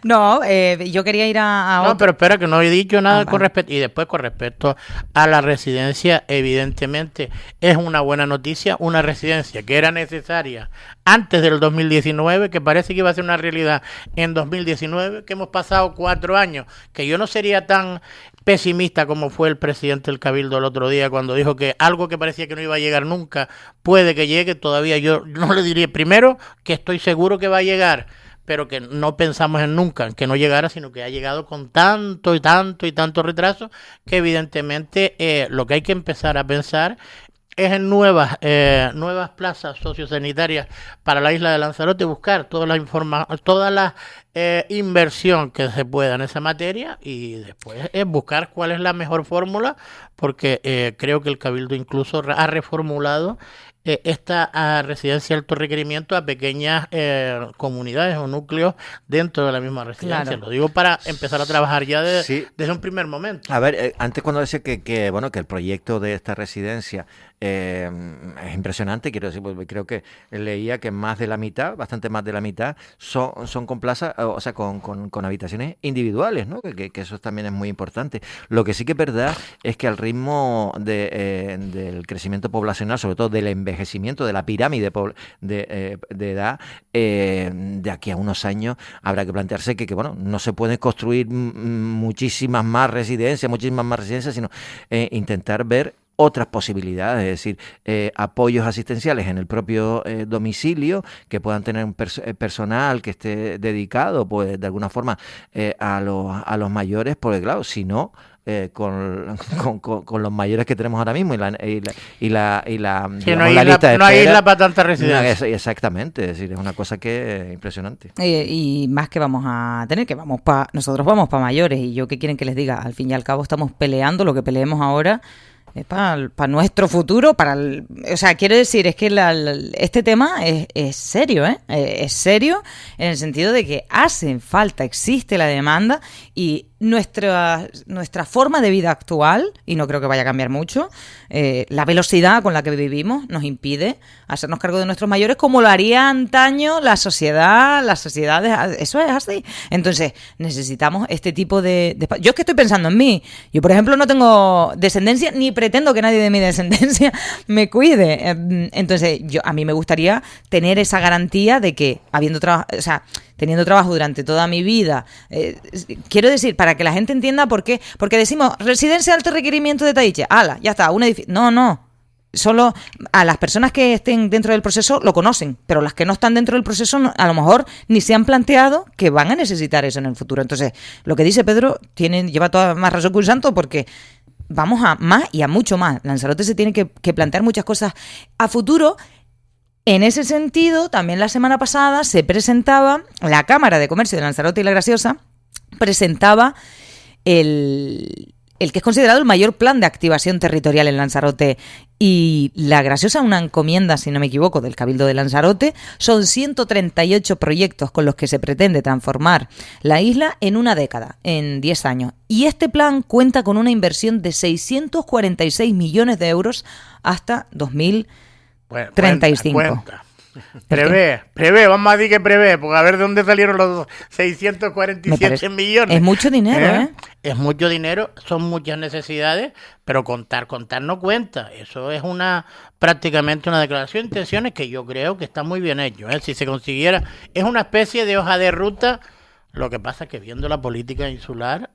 Speaker 1: No, yo quería ir a
Speaker 4: No, pero espera, que no he dicho nada con
Speaker 1: vale.
Speaker 4: respecto. Y después, con respecto a la residencia, evidentemente es una buena noticia, una residencia que era necesaria antes del 2019, que parece que iba a ser una realidad en 2019, que hemos pasado 4 años, que yo no sería tan pesimista como fue el presidente del Cabildo el otro día cuando dijo que algo que parecía que no iba a llegar nunca puede que llegue. Todavía yo no le diría, primero, que estoy seguro que va a llegar, pero que no pensamos en nunca que no llegara, sino que ha llegado con tanto y tanto retraso, que evidentemente lo que hay que empezar a pensar es en nuevas plazas sociosanitarias para la isla de Lanzarote, buscar toda la inversión que se pueda en esa materia, y después es buscar cuál es la mejor fórmula, porque creo que el Cabildo incluso ha reformulado esta residencia de alto requerimiento a pequeñas comunidades o núcleos dentro de la misma residencia.
Speaker 1: Claro.
Speaker 4: Lo digo para empezar a trabajar ya desde un primer momento.
Speaker 3: A ver, antes cuando decía que el proyecto de esta residencia es impresionante, quiero decir, pues creo que leía que más de la mitad, bastante más de la mitad, son con plazas, o sea, con habitaciones individuales, ¿no? Que eso también es muy importante. Lo que sí que es verdad es que al ritmo del crecimiento poblacional, sobre todo del envejecimiento de la pirámide de edad, de aquí a unos años habrá que plantearse que no se pueden construir muchísimas más residencias, sino intentar ver otras posibilidades, es decir, apoyos asistenciales en el propio domicilio, que puedan tener un personal que esté dedicado, pues de alguna forma a los mayores, porque claro, si no, con los mayores que tenemos ahora mismo y la lista de espera,
Speaker 4: no hay isla para tanta residencia.
Speaker 3: Exactamente, es decir, es una cosa que es impresionante.
Speaker 1: Y más que vamos a tener, que nosotros vamos para mayores, y yo qué quieren que les diga, al fin y al cabo estamos peleando lo que peleemos ahora. Es para nuestro futuro, o sea, quiero decir, es que este tema es serio, es serio en el sentido de que hacen falta, existe la demanda, y nuestra forma de vida actual, y no creo que vaya a cambiar mucho, la velocidad con la que vivimos nos impide hacernos cargo de nuestros mayores como lo haría antaño las sociedades, eso es así. Entonces necesitamos este tipo de yo es que estoy pensando en mí. Yo, por ejemplo, no tengo descendencia, ni pretendo que nadie de mi descendencia me cuide. Entonces a mí me gustaría tener esa garantía de que teniendo trabajo durante toda mi vida, quiero decir, para que la gente entienda por qué, porque decimos residencia de alto requerimiento de Taiche, ¡hala! Ya está, un edificio. No, solo a las personas que estén dentro del proceso lo conocen, pero las que no están dentro del proceso a lo mejor ni se han planteado que van a necesitar eso en el futuro. Entonces, lo que dice Pedro lleva toda más razón que un santo, porque vamos a más y a mucho más. Lanzarote se tiene que plantear muchas cosas a futuro, En ese sentido, también la semana pasada se presentaba, la Cámara de Comercio de Lanzarote y La Graciosa presentaba el que es considerado el mayor plan de activación territorial en Lanzarote y La Graciosa, una encomienda, si no me equivoco, del Cabildo de Lanzarote. Son 138 proyectos con los que se pretende transformar la isla en una década, en 10 años. Y este plan cuenta con una inversión de 646 millones de euros hasta 2035.
Speaker 4: Cuenta. Prevé, vamos a decir que prevé, porque a ver de dónde salieron los 647 millones.
Speaker 1: Es mucho dinero, ¿eh?
Speaker 4: Es mucho dinero, son muchas necesidades, pero contar no cuenta. Eso es prácticamente una declaración de intenciones que yo creo que está muy bien hecho, ¿eh? Si se consiguiera, es una especie de hoja de ruta. Lo que pasa es que viendo la política insular,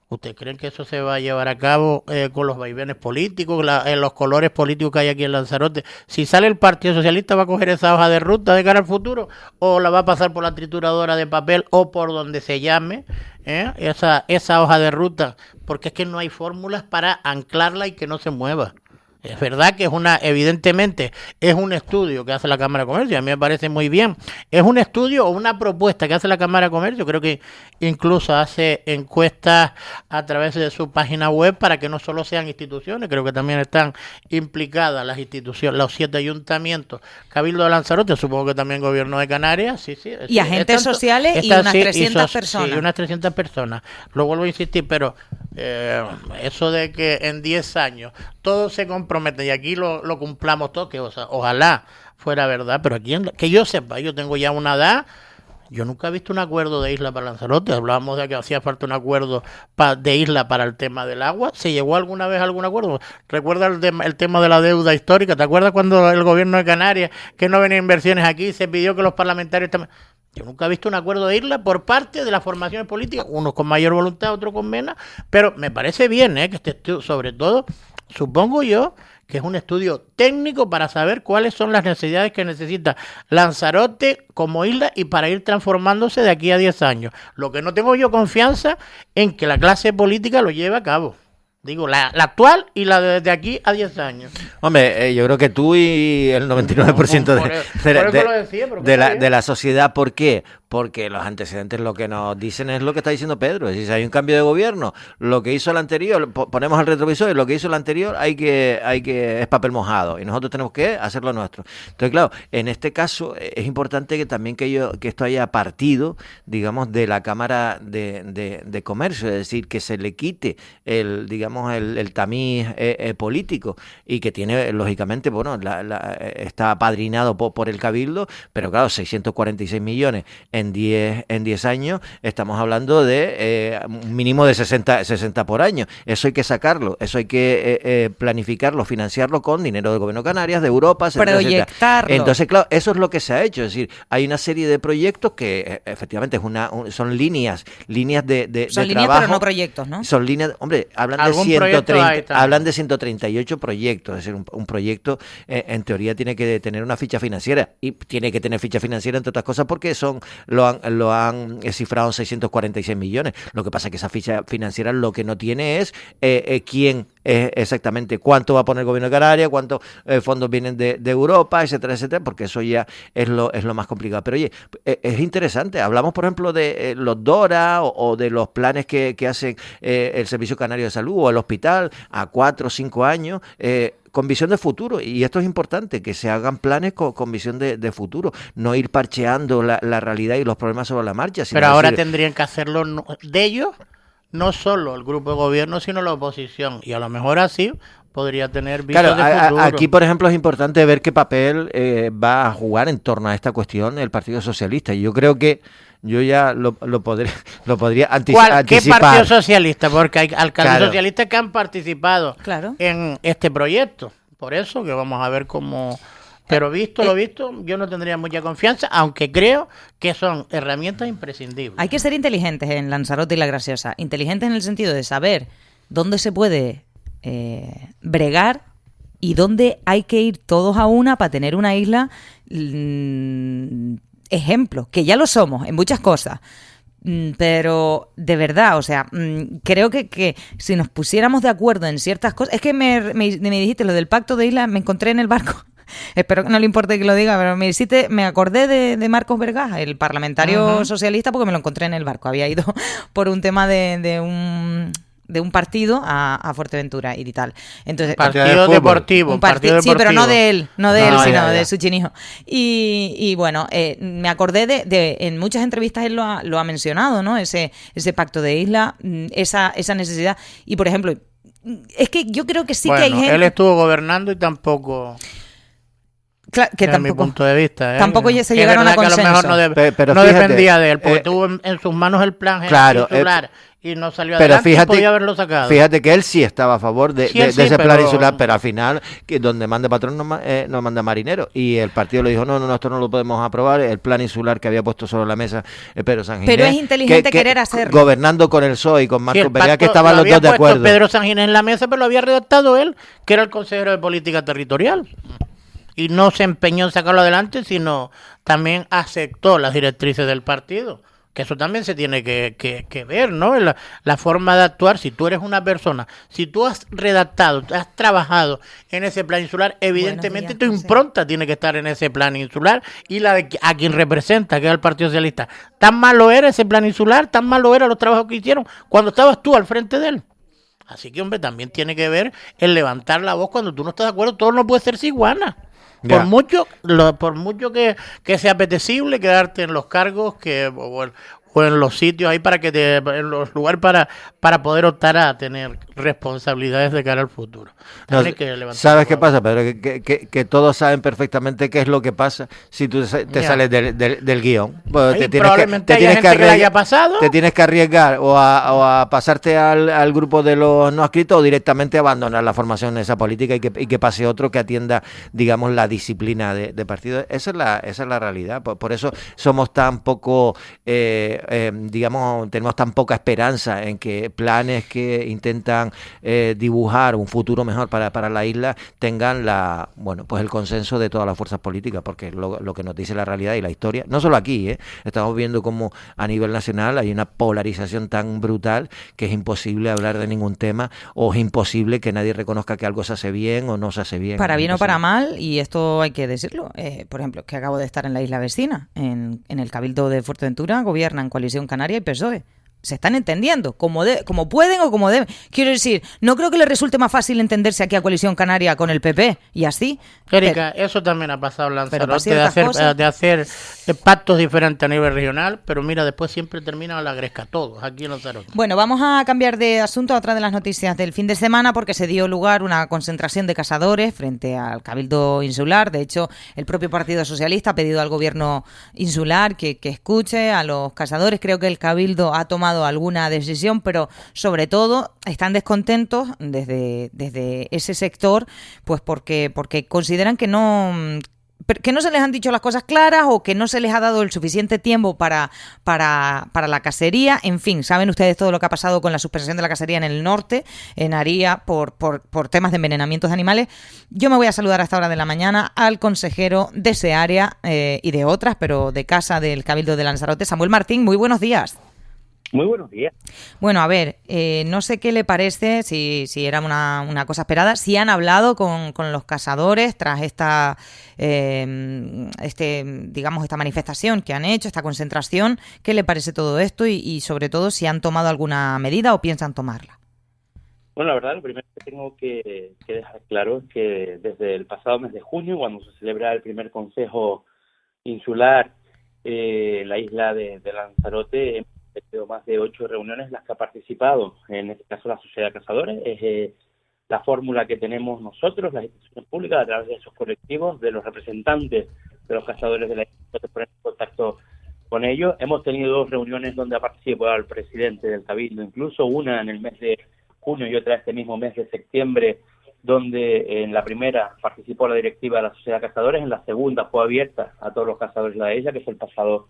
Speaker 4: ¿usted cree que eso se va a llevar a cabo con los vaivenes políticos, los colores políticos que hay aquí en Lanzarote? Si sale el Partido Socialista, ¿va a coger esa hoja de ruta de cara al futuro? ¿O la va a pasar por la trituradora de papel o por donde se llame esa hoja de ruta? Porque es que no hay fórmulas para anclarla y que no se mueva. Es verdad que evidentemente es un estudio que hace la Cámara de Comercio, a mí me parece muy bien. Es un estudio o una propuesta que hace la Cámara de Comercio, creo que incluso hace encuestas a través de su página web para que no solo sean instituciones, creo que también están implicadas las instituciones, los 7 ayuntamientos, Cabildo de Lanzarote, supongo que también Gobierno de Canarias, sí.
Speaker 1: Y agentes sociales y unas 300 personas.
Speaker 4: Sí, unas 300 personas. Lo vuelvo a insistir, pero eso de que en 10 años todo se compromete y aquí lo cumplamos todo, que ojalá fuera verdad, pero aquí, que yo sepa, yo tengo ya una edad, yo nunca he visto un acuerdo de isla para Lanzarote. Hablábamos de que hacía falta un acuerdo de isla para el tema del agua. ¿Se llegó alguna vez a algún acuerdo? ¿Recuerda el tema de la deuda histórica? ¿Te acuerdas cuando el gobierno de Canarias, que no venía inversiones aquí, se pidió que los parlamentarios también... Yo nunca he visto un acuerdo de isla por parte de las formaciones políticas, unos con mayor voluntad, otros con menos, pero me parece bien que este estudio, sobre todo, supongo yo, que es un estudio técnico para saber cuáles son las necesidades que necesita Lanzarote como isla y para ir transformándose de aquí a 10 años. Lo que no tengo yo confianza en que la clase política lo lleve a cabo. Digo, la actual y la de aquí a 10 años.
Speaker 3: Hombre, yo creo que tú y el 99% de la sociedad, ¿por qué? Porque los antecedentes lo que nos dicen es lo que está diciendo Pedro. Es decir, si hay un cambio de gobierno, lo que hizo el anterior, ponemos el retrovisor y lo que hizo el anterior es papel mojado y nosotros tenemos que hacer lo nuestro. Entonces, claro, en este caso es importante que también que esto haya partido, digamos, de la Cámara de Comercio, es decir, que se le quite el tamiz político y que tiene, lógicamente, bueno, está apadrinado por el Cabildo, pero claro, 646 millones en 10 años, estamos hablando de un mínimo de 60 por año. Eso hay que sacarlo, eso hay que planificarlo, financiarlo con dinero del Gobierno de Canarias, de Europa, etcétera,
Speaker 1: proyectarlo.
Speaker 3: Etcétera. Entonces, claro, eso es lo que se ha hecho. Es decir, hay una serie de proyectos que efectivamente son líneas de
Speaker 1: son líneas,
Speaker 3: trabajo,
Speaker 1: pero no proyectos, ¿no?
Speaker 3: Son líneas, hombre, hablan de 138 proyectos. Es decir, un proyecto en teoría tiene que tener una ficha financiera y tiene que tener ficha financiera, entre otras cosas, porque lo han cifrado en 646 millones. Lo que pasa es que esa ficha financiera lo que no tiene es quién exactamente, cuánto va a poner el Gobierno de Canarias, cuántos fondos vienen de Europa, etcétera, porque eso ya es lo más complicado. Pero oye, es interesante. Hablamos, por ejemplo, de los DORA o de los planes que hacen el Servicio Canario de Salud o el hospital a 4 o 5 años, con visión de futuro, y esto es importante, que se hagan planes con visión de futuro, no ir parcheando la realidad y los problemas sobre la marcha.
Speaker 4: Pero ahora tendrían que hacerlo de ellos, no solo el grupo de gobierno, sino la oposición, y a lo mejor así podría tener visión de futuro.
Speaker 3: Aquí, por ejemplo, es importante ver qué papel va a jugar en torno a esta cuestión el Partido Socialista, y yo creo que yo ya lo podría anticipar.
Speaker 4: ¿Qué Partido Socialista? Porque hay alcaldes socialistas que han participado en este proyecto. Por eso que vamos a ver cómo... Pero lo visto, yo no tendría mucha confianza, aunque creo que son herramientas imprescindibles.
Speaker 1: Hay que ser inteligentes en Lanzarote y La Graciosa. Inteligentes en el sentido de saber dónde se puede bregar y dónde hay que ir todos a una para tener una isla... ejemplo, que ya lo somos en muchas cosas, pero de verdad, o sea, creo que si nos pusiéramos de acuerdo en ciertas cosas, es que me dijiste lo del pacto de islas, me encontré en el barco espero que no le importe que lo diga, pero me acordé de Marcos Vergás, el parlamentario socialista, porque me lo encontré en el barco. Había ido por un tema de un partido a Fuerteventura y tal. Entonces,
Speaker 4: partido deportivo.
Speaker 1: Sí, pero no de él, sino
Speaker 3: ya.
Speaker 1: de su chinijo. Y bueno, me acordé en muchas entrevistas él lo ha mencionado, ¿no? Ese pacto de isla, esa necesidad. Y por ejemplo, es que yo creo que sí que hay gente.
Speaker 4: Él estuvo gobernando y tampoco.
Speaker 1: Claro, que
Speaker 4: desde mi punto de vista,
Speaker 1: tampoco se llegaron a consenso.
Speaker 4: Que a lo mejor
Speaker 3: pero
Speaker 4: no
Speaker 3: fíjate,
Speaker 4: dependía de él, porque tuvo en sus manos el plan insular y no salió
Speaker 3: pero
Speaker 4: adelante y podía haberlo sacado.
Speaker 3: Fíjate que él sí estaba a favor de ese plan insular, pero al final, que donde mande patrón no manda marinero. Y el partido le dijo, no, esto no lo podemos aprobar. El plan insular que había puesto sobre la mesa Pedro Sanginés.
Speaker 1: Pero es inteligente querer hacerlo.
Speaker 3: Gobernando con el PSOE y con Marcos Vergás, que estaban los dos de acuerdo.
Speaker 4: Pedro Sanginés en la mesa, pero lo había redactado él, que era el consejero de política territorial. Y no se empeñó en sacarlo adelante, sino también aceptó las directrices del partido. Que eso también se tiene que ver, ¿no? La forma de actuar. Si tú eres una persona, si tú has redactado, has trabajado en ese plan insular, evidentemente tu impronta tiene que estar en ese plan insular y la de a quien representa, que es el Partido Socialista. Tan malo era ese plan insular, tan malo eran los trabajos que hicieron cuando estabas tú al frente de él. Así que, hombre, también tiene que ver el levantar la voz cuando tú no estás de acuerdo. Todo no puede ser ciguana.
Speaker 3: Ya.
Speaker 4: Por mucho que sea apetecible quedarte en los cargos o en los sitios ahí en los lugares para poder optar a tener responsabilidades de cara al futuro.
Speaker 3: ¿Sabes qué pasa, Pedro? Que todos saben perfectamente qué es lo que pasa si tú te sales del guión. Pues te tienes que arriesgar o a pasarte al grupo de los no adscritos o directamente abandonar la formación de esa política y que pase otro que atienda, digamos, la disciplina de partido. Esa es la realidad. Por eso somos tan poco... tenemos tan poca esperanza en que planes que intentan dibujar un futuro mejor para la isla tengan pues el consenso de todas las fuerzas políticas, porque lo que nos dice la realidad y la historia, no solo aquí, estamos viendo como a nivel nacional hay una polarización tan brutal que es imposible hablar de ningún tema, o es imposible que nadie reconozca que algo se hace bien o no se hace bien.
Speaker 1: Para bien o para mal, y esto hay que decirlo, por ejemplo, que acabo de estar en la isla vecina, en el Cabildo de Fuerteventura, gobiernan Coalición Canaria y PSOE. Se están entendiendo, como pueden o como deben. Quiero decir, no creo que les resulte más fácil entenderse aquí a Coalición Canaria con el PP y así.
Speaker 4: Erika, eso también ha pasado en Lanzarote, de hacer pactos diferentes a nivel regional, pero mira, después siempre terminan a la gresca todos aquí en Lanzarote.
Speaker 1: Bueno, vamos a cambiar de asunto a otra de las noticias del fin de semana, porque se dio lugar una concentración de cazadores frente al Cabildo Insular. De hecho, el propio Partido Socialista ha pedido al gobierno insular que escuche a los cazadores. Creo que el Cabildo ha tomado alguna decisión, pero sobre todo están descontentos desde ese sector, pues porque consideran que no se les han dicho las cosas claras o que no se les ha dado el suficiente tiempo para la cacería. En fin, saben ustedes todo lo que ha pasado con la suspensión de la cacería en el norte, en Aría, por temas de envenenamientos de animales. Yo me voy a saludar a esta hora de la mañana al consejero de ese área y de otras, pero de casa del Cabildo de Lanzarote, Samuel Martín. Muy buenos días.
Speaker 5: Muy buenos días.
Speaker 1: Bueno, a ver, no sé qué le parece, si era una cosa esperada, si han hablado con los cazadores tras esta manifestación que han hecho, esta concentración. ¿Qué le parece todo esto y sobre todo si han tomado alguna medida o piensan tomarla?
Speaker 5: Bueno, la verdad, lo primero que tengo que dejar claro es que desde el pasado mes de junio, cuando se celebra el primer Consejo Insular en la isla de Lanzarote, hemos tenido más de 8 reuniones en las que ha participado, en este caso la Sociedad de Cazadores. Es la fórmula que tenemos nosotros, las instituciones públicas, a través de esos colectivos, de los representantes de los cazadores de la isla, de poner en contacto con ellos. Hemos tenido 2 reuniones donde ha participado el presidente del Cabildo, incluso una en el mes de junio y otra este mismo mes de septiembre, donde en la primera participó la directiva de la Sociedad de Cazadores, en la segunda fue abierta a todos los cazadores de la isla, que fue el pasado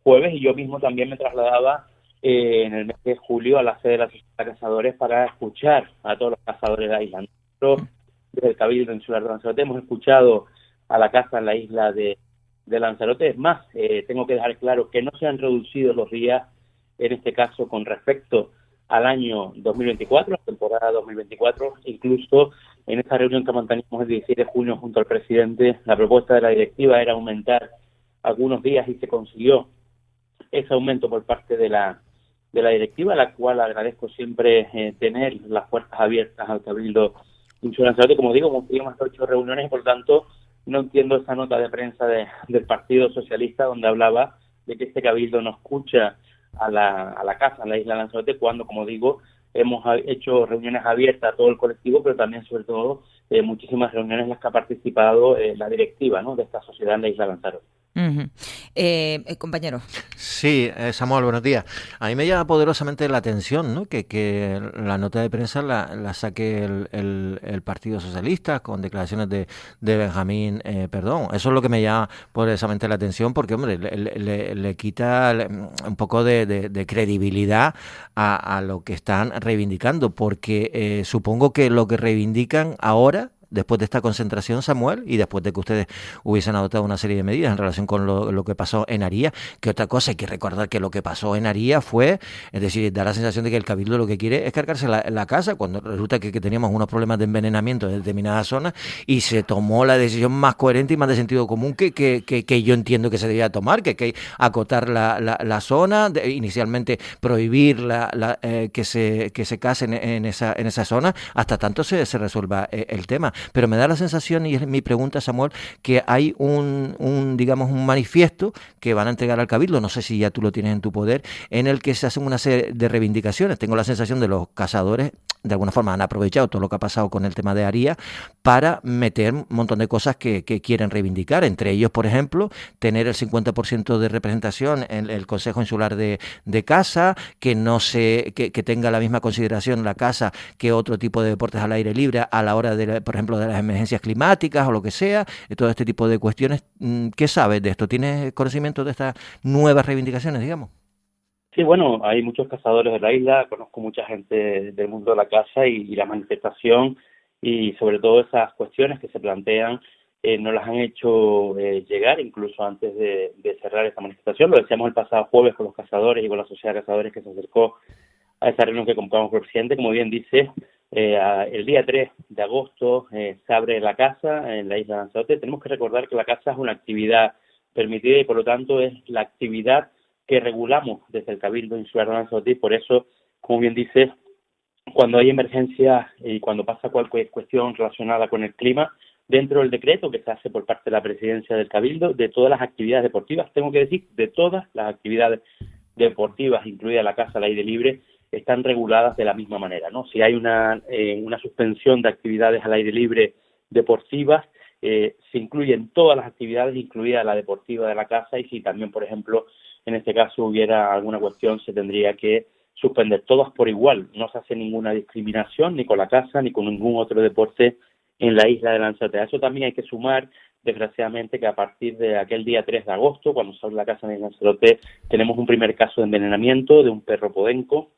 Speaker 5: jueves, y yo mismo también me trasladaba en el mes de julio a la sede de la Sociedad de Cazadores para escuchar a todos los cazadores de la isla. Nosotros, desde el Cabildo Insular de Lanzarote, hemos escuchado a la caza en la isla de Lanzarote. Es más, tengo que dejar claro que no se han reducido los días, en este caso con respecto al año 2024, la temporada 2024. Incluso en esta reunión que mantenimos el 16 de junio junto al presidente, la propuesta de la directiva era aumentar algunos días y se consiguió ese aumento por parte de la directiva, a la cual agradezco siempre tener las puertas abiertas al Cabildo Insular Lanzarote. Como digo, hemos tenido más de 8 reuniones y por tanto no entiendo esa nota de prensa del Partido Socialista donde hablaba de que este Cabildo no escucha a la casa, a la isla de Lanzarote, cuando, como digo, hemos hecho reuniones abiertas a todo el colectivo, pero también, sobre todo, muchísimas reuniones en las que ha participado la directiva, ¿no?, de esta sociedad en la isla de Lanzarote.
Speaker 1: Uh-huh. Compañero.
Speaker 3: Sí, Samuel, buenos días. A mí me llama poderosamente la atención, ¿no?, que la nota de prensa la saque el Partido Socialista con declaraciones de Benjamín Perdón. Eso es lo que me llama poderosamente la atención porque, hombre, le quita un poco de credibilidad a lo que están reivindicando, porque supongo que lo que reivindican ahora, después de esta concentración, Samuel, y después de que ustedes hubiesen adoptado una serie de medidas en relación con lo que pasó en Aría, que otra cosa hay que recordar que lo que pasó en Aría fue, es decir, da la sensación de que el Cabildo lo que quiere es cargarse la casa, cuando resulta que teníamos unos problemas de envenenamiento en determinadas zonas y se tomó la decisión más coherente y más de sentido común que yo entiendo que se debía tomar, que hay que acotar la zona, inicialmente prohibir que se casen en esa zona hasta tanto se resuelva el tema. Pero me da la sensación, y es mi pregunta, Samuel, que hay digamos, un manifiesto que van a entregar al Cabildo, no sé si ya tú lo tienes en tu poder, en el que se hacen una serie de reivindicaciones. Tengo la sensación de los cazadores, de alguna forma, han aprovechado todo lo que ha pasado con el tema de Aría para meter un montón de cosas que quieren reivindicar. Entre ellos, por ejemplo, tener el 50% de representación en el Consejo Insular de Caza, que tenga la misma consideración la caza que otro tipo de deportes al aire libre a la hora de, por ejemplo, de las emergencias climáticas o lo que sea, todo este tipo de cuestiones. ¿Qué sabes de esto? ¿Tienes conocimiento de estas nuevas reivindicaciones, digamos?
Speaker 5: Sí, bueno, hay muchos cazadores de la isla, conozco mucha gente del mundo de la caza y la manifestación y sobre todo esas cuestiones que se plantean nos las han hecho llegar incluso antes de cerrar esta manifestación. Lo decíamos el pasado jueves con los cazadores y con la sociedad de cazadores que se acercó a esa reunión que convocamos con el presidente. Como bien dice, el día 3 de agosto se abre la caza en la isla de Lanzarote. Tenemos que recordar que la caza es una actividad permitida y por lo tanto es la actividad que regulamos desde el Cabildo Insular de Lanzarote y por eso, como bien dice, cuando hay emergencia y cuando pasa cualquier cuestión relacionada con el clima, dentro del decreto que se hace por parte de la presidencia del Cabildo, de todas las actividades deportivas, tengo que decir, de todas las actividades deportivas, incluida la caza al aire libre, están reguladas de la misma manera, ¿no? Si hay una suspensión de actividades al aire libre deportivas, se incluyen todas las actividades, incluida la deportiva de la caza, y si también, por ejemplo, en este caso hubiera alguna cuestión, se tendría que suspender todas por igual. No se hace ninguna discriminación ni con la caza ni con ningún otro deporte en la isla de Lanzarote. A eso también hay que sumar, desgraciadamente, que a partir de aquel día 3 de agosto, cuando se abre la caza en Lanzarote, tenemos un primer caso de envenenamiento de un perro podenco.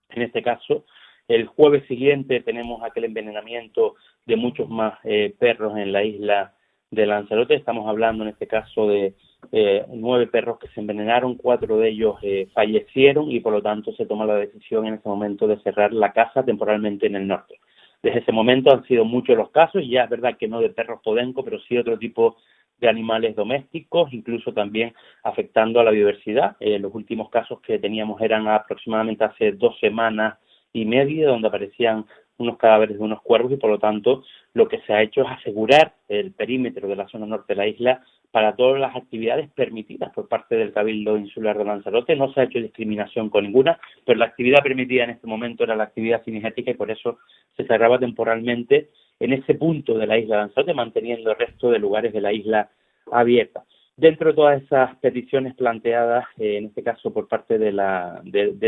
Speaker 5: En este caso, el jueves siguiente tenemos aquel envenenamiento de muchos más perros en la isla de Lanzarote. Estamos hablando en este caso de 9 perros que se envenenaron, 4 de ellos fallecieron y por lo tanto se toma la decisión en ese momento de cerrar la caza temporalmente en el norte. Desde ese momento han sido muchos los casos, ya es verdad que no de perros podenco, pero sí otro tipo de animales domésticos, incluso también afectando a la biodiversidad. Los últimos casos que teníamos eran aproximadamente hace 2 semanas y media, donde aparecían unos cadáveres de unos cuervos y por lo tanto lo que se ha hecho es asegurar el perímetro de la zona norte de la isla para todas las actividades permitidas por parte del Cabildo Insular de Lanzarote. No se ha hecho discriminación con ninguna, pero la actividad permitida en este momento era la actividad cinegética y por eso se cerraba temporalmente en ese punto de la isla de Lanzarote, manteniendo el resto de lugares de la isla abierta. Dentro de todas esas peticiones planteadas, en este caso por parte de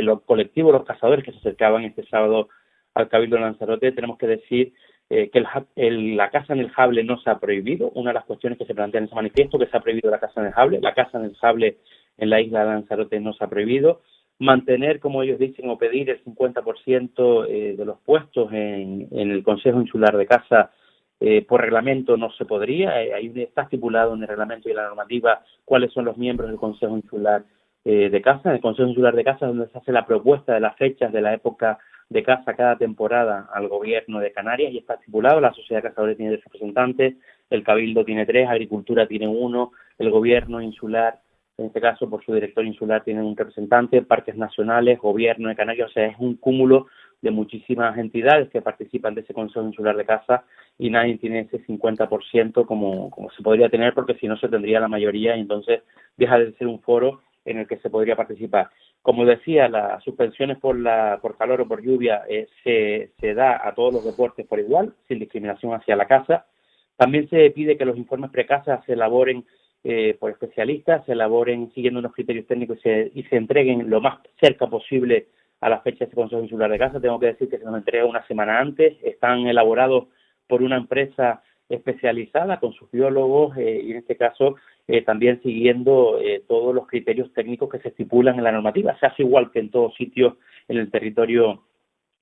Speaker 5: los colectivos, los cazadores que se acercaban este sábado al Cabildo de Lanzarote, tenemos que decir que la caza en el sable no se ha prohibido. Una de las cuestiones que se plantea en ese manifiesto que se ha prohibido la caza en el sable. La caza en el sable en la isla de Lanzarote no se ha prohibido. Mantener, como ellos dicen, o pedir el 50% de los puestos en el Consejo Insular de Caza por reglamento no se podría. Está estipulado en el reglamento y en la normativa cuáles son los miembros del Consejo Insular de caza, en el Consejo Insular de Caza, donde se hace la propuesta de las fechas de la época de caza cada temporada al gobierno de Canarias, y está estipulado. La Sociedad de Cazadores tiene 3 representantes, el Cabildo tiene 3, Agricultura tiene 1, el gobierno insular, en este caso por su director insular, tiene un representante, Parques Nacionales, Gobierno de Canarias. O sea, es un cúmulo de muchísimas entidades que participan de ese Consejo Insular de Caza, y nadie tiene ese 50% como se podría tener, porque si no se tendría la mayoría y entonces deja de ser un foro en el que se podría participar. Como decía, las suspensiones por calor o por lluvia se da a todos los deportes por igual, sin discriminación hacia la caza. También se pide que los informes precaza se elaboren por especialistas, se elaboren siguiendo unos criterios técnicos y se entreguen lo más cerca posible a la fecha de ese Consejo Insular de Caza. Tengo que decir que se nos entrega una semana antes, están elaborados por una empresa especializada con sus biólogos y en este caso también siguiendo todos los criterios técnicos que se estipulan en la normativa. Se hace igual que en todos sitios en el territorio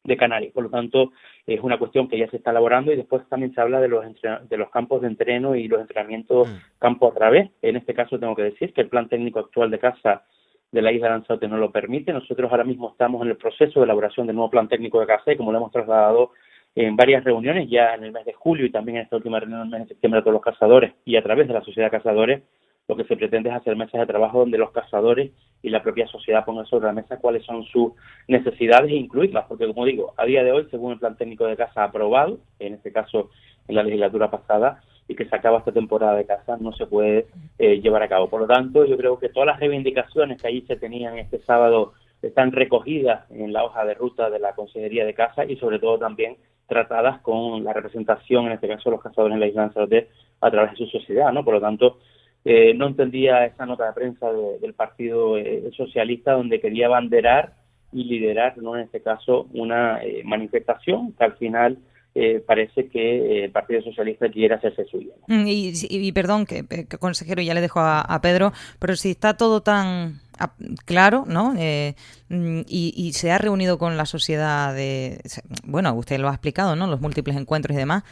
Speaker 5: de Canarias. Por lo tanto, es una cuestión que ya se está elaborando, y después también se habla de los campos de entreno y los entrenamientos campo a través. En este caso tengo que decir que el plan técnico actual de caza de la isla de Lanzarote no lo permite. Nosotros ahora mismo estamos en el proceso de elaboración del nuevo plan técnico de caza, y como lo hemos trasladado en varias reuniones ya en el mes de julio y también en esta última reunión en el mes de septiembre a todos los cazadores y a través de la Sociedad de Cazadores, lo que se pretende es hacer mesas de trabajo donde los cazadores y la propia sociedad pongan sobre la mesa cuáles son sus necesidades e incluirlas, porque como digo, a día de hoy, según el plan técnico de caza aprobado, en este caso en la legislatura pasada, y que se acaba esta temporada de caza, no se puede llevar a cabo. Por lo tanto, yo creo que todas las reivindicaciones que allí se tenían este sábado están recogidas en la hoja de ruta de la Consejería de Caza, y sobre todo también tratadas con la representación, en este caso los cazadores en la isla de Lanzarote, a través de su sociedad, ¿no? Por lo tanto, no entendía esa nota de prensa del Partido Socialista, donde quería abanderar y liderar, ¿no?, en este caso, una manifestación que al final parece que el Partido Socialista quiere hacerse suya.
Speaker 1: Y perdón, que consejero, ya le dejo a Pedro, pero si está todo tan claro, ¿no? Y se ha reunido con la sociedad bueno, usted lo ha explicado, ¿no?, los múltiples encuentros y demás.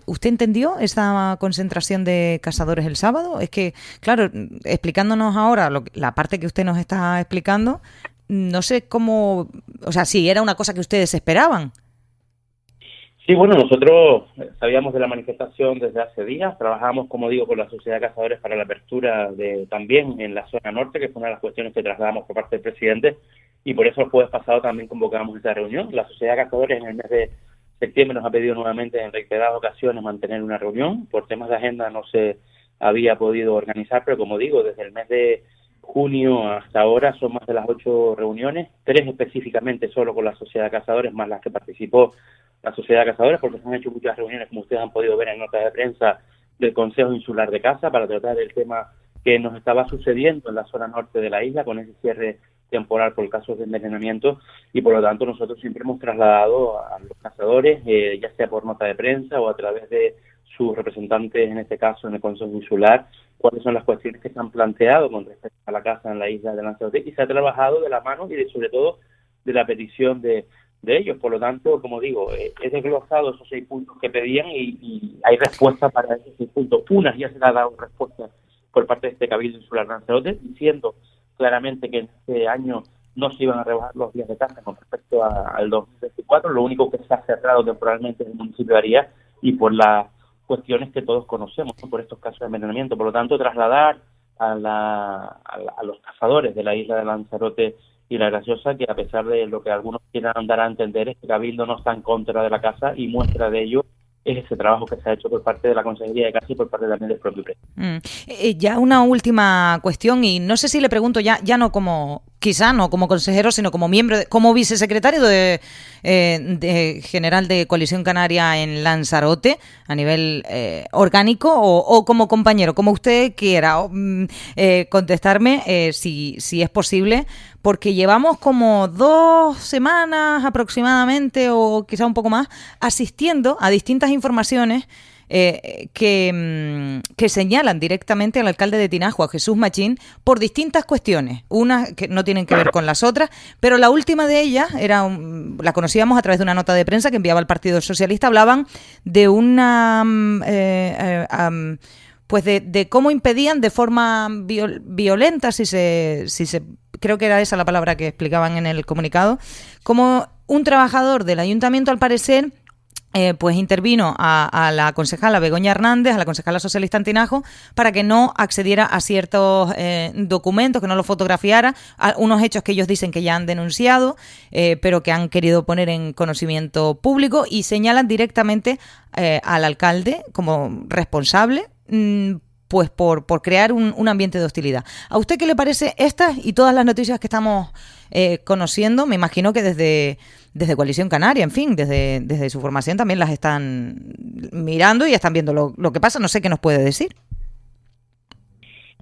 Speaker 1: ¿Usted entendió esa concentración de cazadores el sábado? Es que, claro, explicándonos ahora la parte que usted nos está explicando, no sé cómo, o sea, si era una cosa que ustedes esperaban.
Speaker 5: Sí, bueno, nosotros sabíamos de la manifestación desde hace días, trabajamos, como digo, con la Sociedad de Cazadores para la apertura también en la zona norte, que fue una de las cuestiones que trasladamos por parte del presidente, y por eso el jueves pasado también convocamos esta reunión. La Sociedad de Cazadores en el mes de septiembre nos ha pedido nuevamente en reiteradas ocasiones mantener una reunión. Por temas de agenda no se había podido organizar, pero como digo, desde el mes de junio hasta ahora son más de las 8 reuniones, 3 específicamente solo con la Sociedad de Cazadores, más las que participó la Sociedad de Cazadores, porque se han hecho muchas reuniones, como ustedes han podido ver en notas de prensa, del Consejo Insular de Caza para tratar del tema que nos estaba sucediendo en la zona norte de la isla con ese cierre temporal por casos de envenenamiento, y por lo tanto nosotros siempre hemos trasladado a los cazadores, ya sea por nota de prensa o a través de sus representantes, en este caso en el Consejo Insular, cuáles son las cuestiones que se han planteado con respecto a la caza en la isla de Lanzarote, y se ha trabajado de la mano y sobre todo de la petición de ellos. Por lo tanto, como digo, he desglosado esos 6 puntos que pedían y hay respuesta para esos 6 puntos. Unas ya se le ha dado respuesta por parte de este Cabildo Insular de Lanzarote, diciendo claramente que en este año no se iban a rebajar los días de caza con respecto al 2024, lo único que se ha cerrado temporalmente es el municipio de Ariá, y por las cuestiones que todos conocemos, ¿no?, por estos casos de envenenamiento. Por lo tanto, trasladar a los cazadores de la isla de Lanzarote y La Graciosa que, a pesar de lo que algunos quieran dar a entender, es que Cabildo no está en contra de la caza, y muestra de ello es ese trabajo que se ha hecho por parte de la Consejería de Caza y por parte también del propio presidente.
Speaker 1: Ya una última cuestión, y no sé si le pregunto ya no como, quizá no como consejero, sino como miembro, como vicesecretario de general de Coalición Canaria en Lanzarote, a nivel orgánico, o como compañero, como usted quiera contestarme, si es posible, porque llevamos como 2 semanas aproximadamente, o quizá un poco más, asistiendo a distintas informaciones que señalan directamente al alcalde de Tinajua, Jesús Machín, por distintas cuestiones, unas que no tienen que ver con las otras, pero la última de ellas la conocíamos a través de una nota de prensa que enviaba el Partido Socialista. Hablaban de una pues de cómo impedían de forma violenta, creo que era esa la palabra que explicaban en el comunicado, cómo un trabajador del ayuntamiento, al parecer, pues intervino a la concejala Begoña Hernández, a la concejala socialista en Tinajo, para que no accediera a ciertos documentos, que no los fotografiara, a unos hechos que ellos dicen que ya han denunciado, pero que han querido poner en conocimiento público, y señalan directamente al alcalde como responsable, pues por crear un ambiente de hostilidad. ¿A usted qué le parece estas y todas las noticias que estamos conociendo? Me imagino que desde Coalición Canaria, en fin, desde su formación también las están mirando y están viendo lo que pasa. No sé qué nos puede decir.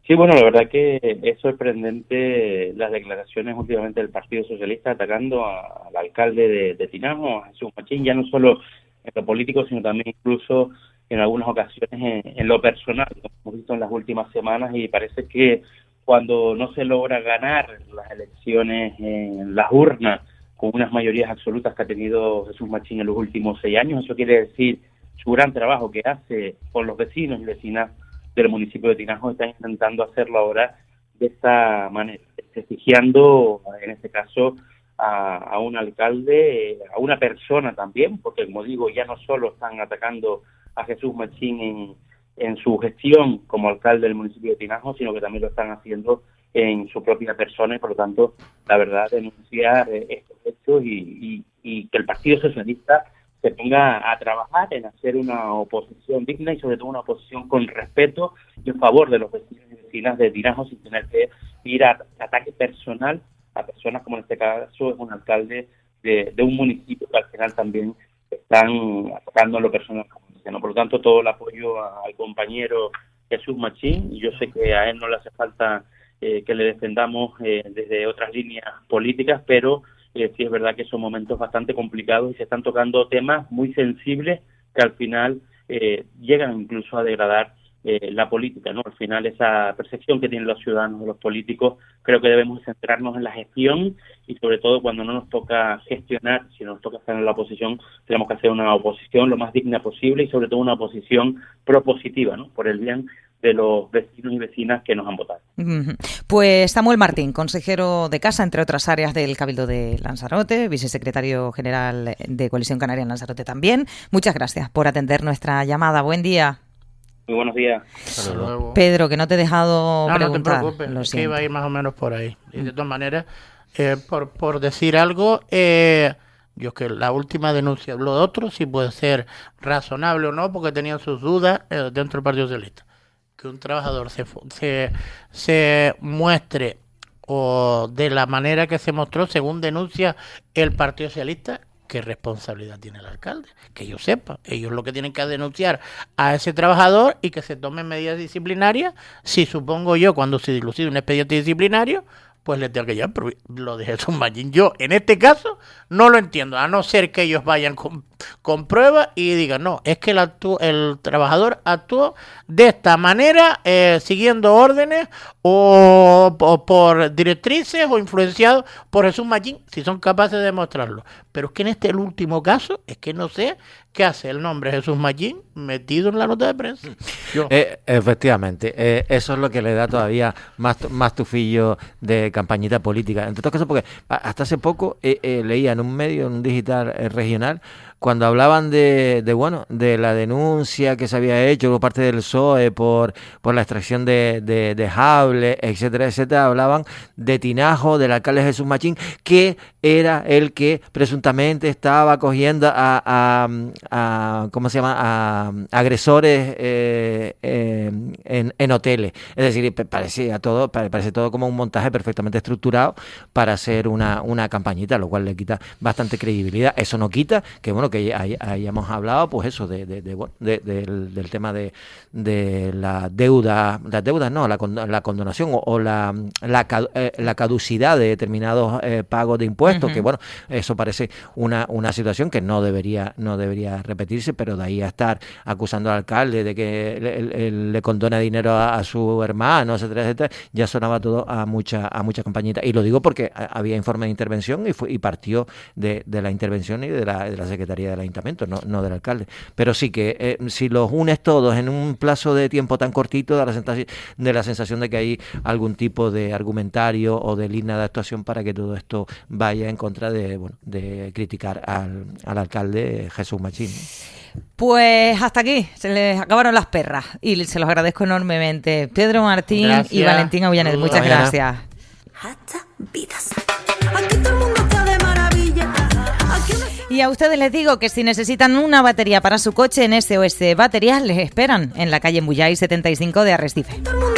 Speaker 5: Sí, bueno, la verdad que es sorprendente las declaraciones últimamente del Partido Socialista atacando al alcalde de Tinajo, a Jesús Machín, ya no solo en lo político, sino también incluso en algunas ocasiones en lo personal, como hemos visto en las últimas semanas, y parece que cuando no se logra ganar las elecciones en las urnas con unas mayorías absolutas que ha tenido Jesús Machín en los últimos 6 años, eso quiere decir su gran trabajo que hace con los vecinos y vecinas del municipio de Tinajo. Están intentando hacerlo ahora de esta manera, desprestigiando en este caso a un alcalde, a una persona también, porque como digo, ya no solo están atacando a Jesús Machín en su gestión como alcalde del municipio de Tinajo, sino que también lo están haciendo en su propia persona, y por lo tanto, la verdad, denunciar estos hechos y que el Partido Socialista se ponga a trabajar en hacer una oposición digna y sobre todo una oposición con respeto y en favor de los vecinos y vecinas de Tinajo, sin tener que ir a ataque personal a personas como en este caso es un alcalde de un municipio que al final también están atacando a lo personal, ¿no? Por lo tanto, todo el apoyo al compañero Jesús Machín, y yo sé que a él no le hace falta que le defendamos desde otras líneas políticas, pero sí es verdad que son momentos bastante complicados y se están tocando temas muy sensibles que al final llegan incluso a degradar la política, ¿no? Al final esa percepción que tienen los ciudadanos de los políticos, creo que debemos centrarnos en la gestión y sobre todo cuando no nos toca gestionar, si nos toca estar en la oposición, tenemos que hacer una oposición lo más digna posible y sobre todo una oposición propositiva, ¿no? Por el bien de los vecinos y vecinas que nos han votado.
Speaker 1: Pues Samuel Martín, consejero de Casa, entre otras áreas del Cabildo de Lanzarote, vicesecretario general de Coalición Canaria en Lanzarote también. Muchas gracias por atender nuestra llamada. Buen día.
Speaker 5: Muy buenos días.
Speaker 4: Hasta luego.
Speaker 1: Pedro, que no te he dejado preguntar.
Speaker 4: No te preocupes,
Speaker 1: Lo
Speaker 4: es que iba a ir
Speaker 1: siento.
Speaker 4: más o menos por ahí. Y de todas maneras, por decir algo, yo que la última denuncia, lo otro sí puede ser razonable o no, porque tenían sus dudas dentro del Partido Socialista. Que un trabajador se muestre o de la manera que se mostró, según denuncia el Partido Socialista, ¿qué responsabilidad tiene el alcalde? Que yo sepa, ellos lo que tienen que denunciar a ese trabajador y que se tomen medidas disciplinarias. Si supongo yo, cuando se dilucide un expediente disciplinario, pues le tengo que llevar. Pero lo de Jesús Machín, yo en este caso no lo entiendo, a no ser que ellos vayan con pruebas y digan, no, es que el trabajador actuó de esta manera, siguiendo órdenes o por directrices o influenciado por Jesús Machín, si son capaces de demostrarlo. Pero es que en el último caso, es que no sé qué hace el nombre Jesús Machín metido en la nota de prensa.
Speaker 3: Efectivamente, eso es lo que le da todavía más tufillo de campañita política. Entre otras cosas, porque hasta hace poco leía en un medio, en un digital regional, cuando hablaban de la denuncia que se había hecho por parte del PSOE por la extracción de Jable, etcétera, etcétera, hablaban de Tinajo, del alcalde Jesús Machín, que era el que presuntamente estaba acogiendo a ¿cómo se llama? A agresores en hoteles. Es decir, parece todo como un montaje perfectamente estructurado para hacer una campañita, lo cual le quita bastante credibilidad. Eso no quita que que hayamos hablado, pues eso, del tema de la deuda, las deudas no, la condonación o la caducidad de determinados pagos de impuestos, que bueno, eso parece una situación que no debería repetirse, pero de ahí a estar acusando al alcalde de que le condona dinero a su hermano, etcétera, etcétera, ya sonaba todo a mucha campañita. Y lo digo porque había informe de intervención y partió de la intervención y de la Secretaría secretaría del ayuntamiento, no del alcalde. Pero sí que si los unes todos en un plazo de tiempo tan cortito, da la sensación de que hay algún tipo de argumentario o de línea de actuación para que todo esto vaya en contra de criticar al alcalde Jesús Machín.
Speaker 1: Pues hasta aquí, se les acabaron las perras y se los agradezco enormemente. Pedro Martín
Speaker 4: Gracias.
Speaker 1: y Valentín Avillanet, muchas gracias.
Speaker 2: Hasta vidas. Aquí todo el mundo está de maravilla. Aquí no...
Speaker 1: Y a ustedes les digo que si necesitan una batería para su coche, en SOS Baterías les esperan en la calle Muyay 75 de Arrecife.
Speaker 2: todo el mundo